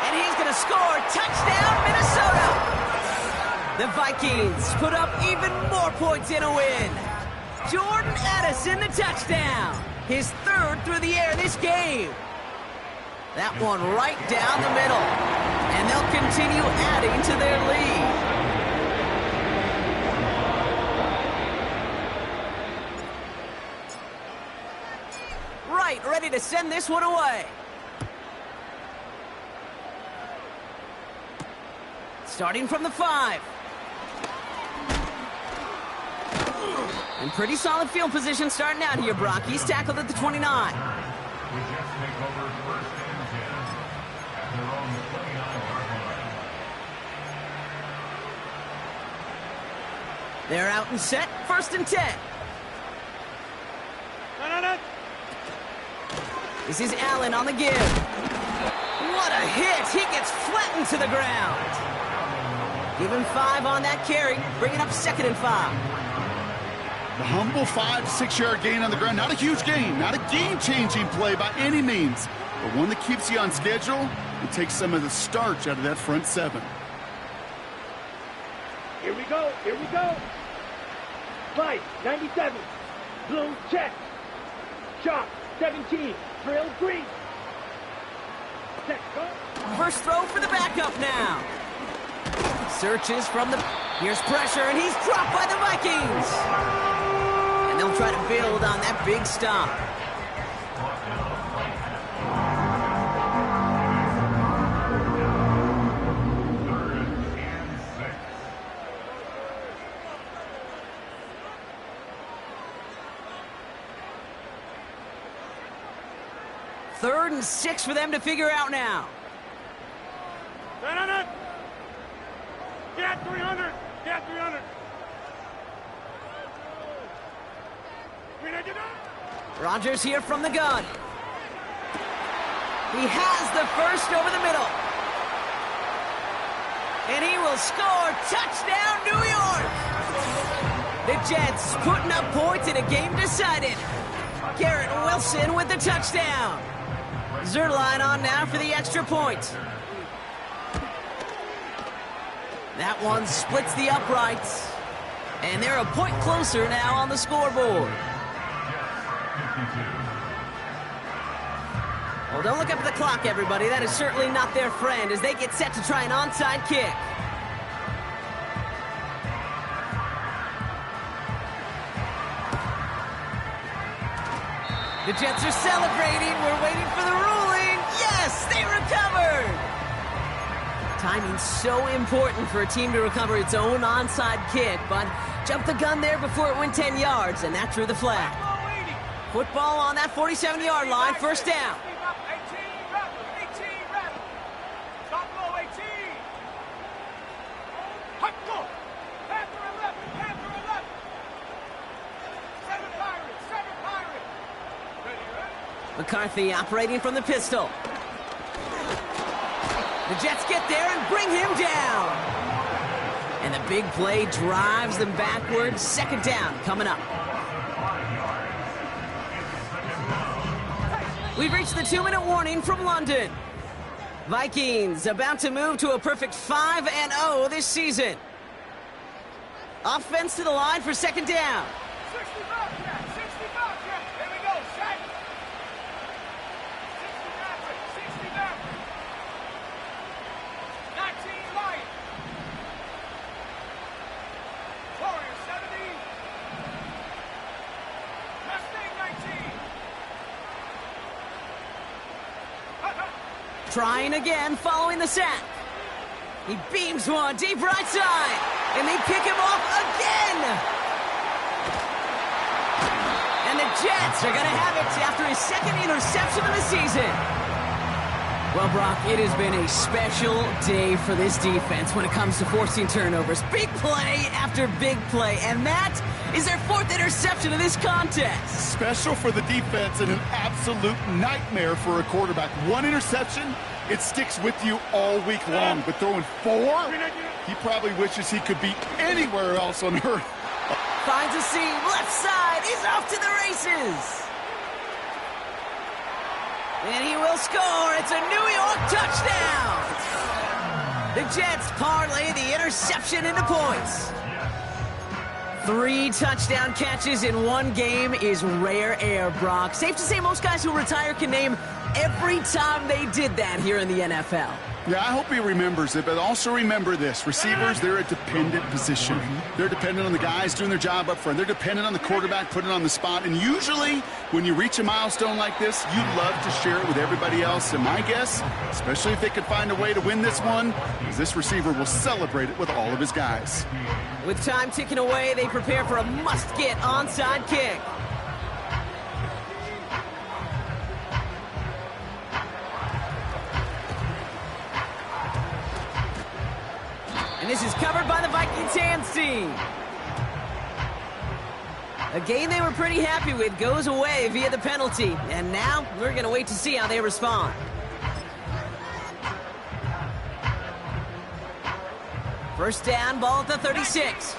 And he's going to score. Touchdown, Minnesota. The Vikings put up even more points in a win. Jordan Addison, the touchdown. His 3rd through the air this game. That one right down the middle. And they'll continue adding to their lead. ready to send this one away. Starting from the 5. And pretty solid field position starting out here, Brock. He's tackled at the 29. They're out and set, 1st and 10. This is Allen on the give. What a hit! He gets flattened to the ground. Give him 5 on that carry, bringing up 2nd and 5. The humble 5-6-yard gain on the ground. Not a huge gain, not a game-changing play by any means, but one that keeps you on schedule and takes some of the starch out of that front 7. Here we go. Here we go. Flight 97. Blue check. Chop 17. Drill green. Check. Go. First throw for the backup now. Searches from the... Here's pressure, and he's dropped by the Vikings. And they'll try to build on that big stop. Third and 6 for them to figure out now. Get 300. Get 300. Rodgers here from the gun. He has the first over the middle. And he will score. Touchdown, New York! The Jets putting up points in a game decided. Garrett Wilson with the touchdown. Zerline on now for the extra point. That one splits the uprights. And they're a point closer now on the scoreboard. Well, don't look up at the clock, everybody. That is certainly not their friend as they get set to try an onside kick. The Jets are celebrating. We're waiting for the ruling. Yes, they recovered. Timing's so important for a team to recover its own onside kick, but jumped the gun there before it went 10 yards, and that drew the flag. Football on that 47-yard line, 1st down. 18, rattle. Stop low, 18. Hot go. Panther 11. 7 Pirates. McCarthy operating from the pistol. The Jets get there and bring him down. And the big play drives them backwards. 2nd down coming up. We've reached the 2-minute warning from London. Vikings about to move to a perfect 5-0 this season. Offense to the line for 2nd down. 65, Jack. Here we go. Set. 60 19 light. Warrior 70. Mustang 19. Trying again following the sack. He beams one deep right side. And they pick him off again. And the Jets are going to have it after his 2nd interception of the season. Well, Brock, it has been a special day for this defense when it comes to forcing turnovers. Big play after big play, and that is their 4th interception of this contest. Special for the defense and an absolute nightmare for a quarterback. 1 interception, it sticks with you all week long, but throwing 4, he probably wishes he could be anywhere else on earth. Finds a seam, left side, he's off to the races. And he will score. It's a New York touchdown. The Jets parlay the interception into points. 3 touchdown catches in one game is rare air, Brock. Safe to say most guys who retire can name every time they did that here in the NFL. Yeah, I hope he remembers it, but also remember this. Receivers, they're a dependent position. They're dependent on the guys doing their job up front. They're dependent on the quarterback putting it on the spot. And usually, when you reach a milestone like this, you love to share it with everybody else. And my guess, especially if they could find a way to win this one, is this receiver will celebrate it with all of his guys. With time ticking away, they prepare for a must-get onside kick. And this is covered by the Vikings hands team. A game they were pretty happy with goes away via the penalty. And now we're going to wait to see how they respond. First down, ball at the 36.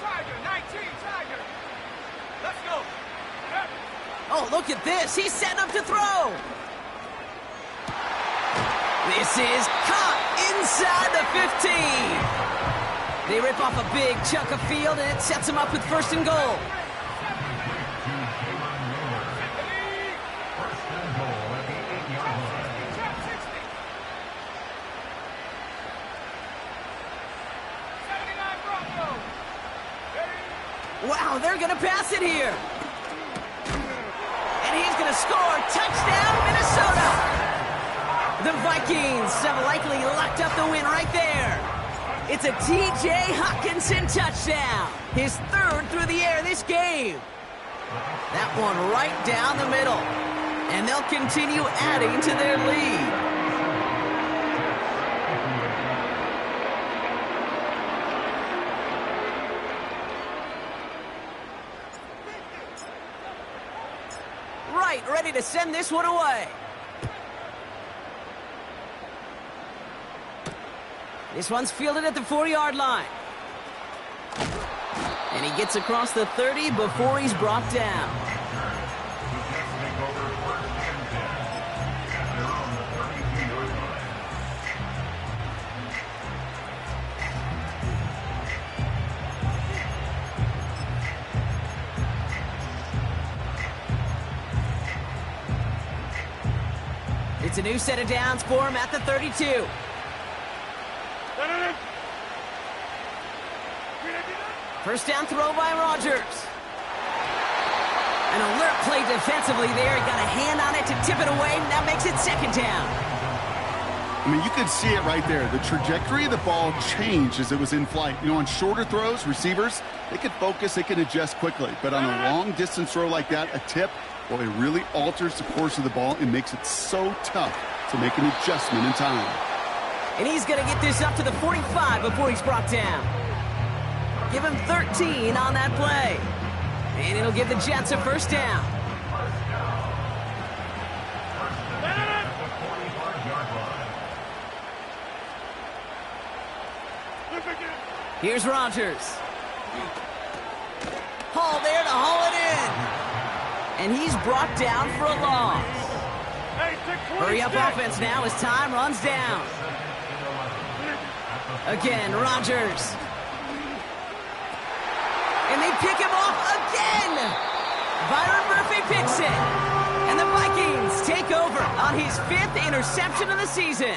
Oh, look at this. He's setting up to throw. This is caught inside the 15. They rip off a big chunk of field, and it sets them up with first and goal. Wow, they're going to pass it here. And he's going to score. Touchdown, Minnesota. The Vikings have likely locked up the win right there. It's a T.J. Hockenson touchdown. His third through the air this game. That one right down the middle. And they'll continue adding to their lead. Right, ready to send this one away. This one's fielded at the 40-yard line. And he gets across the 30 before he's brought down. It's a new set of downs for him at the 32. First down throw by Rodgers. An alert play defensively there. He got a hand on it to tip it away. That makes it second down. I mean, you could see it right there. The trajectory of the ball changed as it was in flight. You know, on shorter throws, receivers, they can focus, they can adjust quickly. But on a long-distance throw like that, a tip, well, it really alters the course of the ball and makes it so tough to make an adjustment in time. And he's going to get this up to the 45 before he's brought down. Give him 13 on that play. And it'll give the Jets a first down. Here's Rodgers. Hall there to haul it in. And he's brought down for a loss. Hurry up offense now as time runs down. Again, Rodgers. And they pick him off again. Byron Murphy picks it. And the Vikings take over on his 5th interception of the season.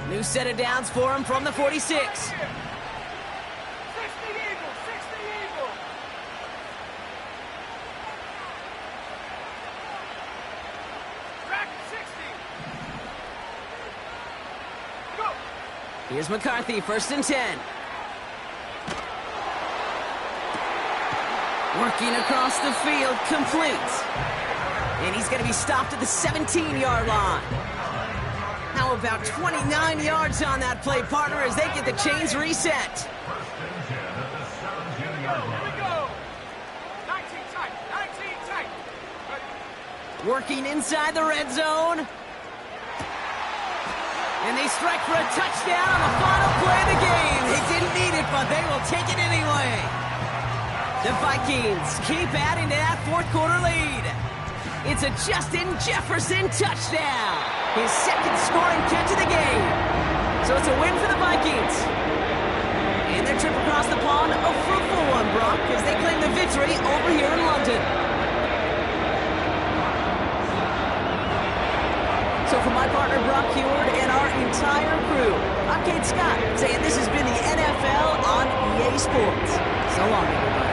New set of downs for him from the 46. Here's McCarthy, first and 10. Working across the field, complete. And he's going to be stopped at the 17-yard line. How about 29 yards on that play, partner, as they get the chains reset. Working inside the red zone. And they strike for a touchdown on the final play of the game. They didn't need it, but they will take it anyway. The Vikings keep adding to that fourth quarter lead. It's a Justin Jefferson touchdown. His second scoring catch of the game. So it's a win for the Vikings. And their trip across the pond, a fruitful one, Brock, as they claim the victory over here in London. So for my partner, Brock Heward, and our entire crew, I'm Kate Scott, saying this has been the NFL on EA Sports. So long, everybody.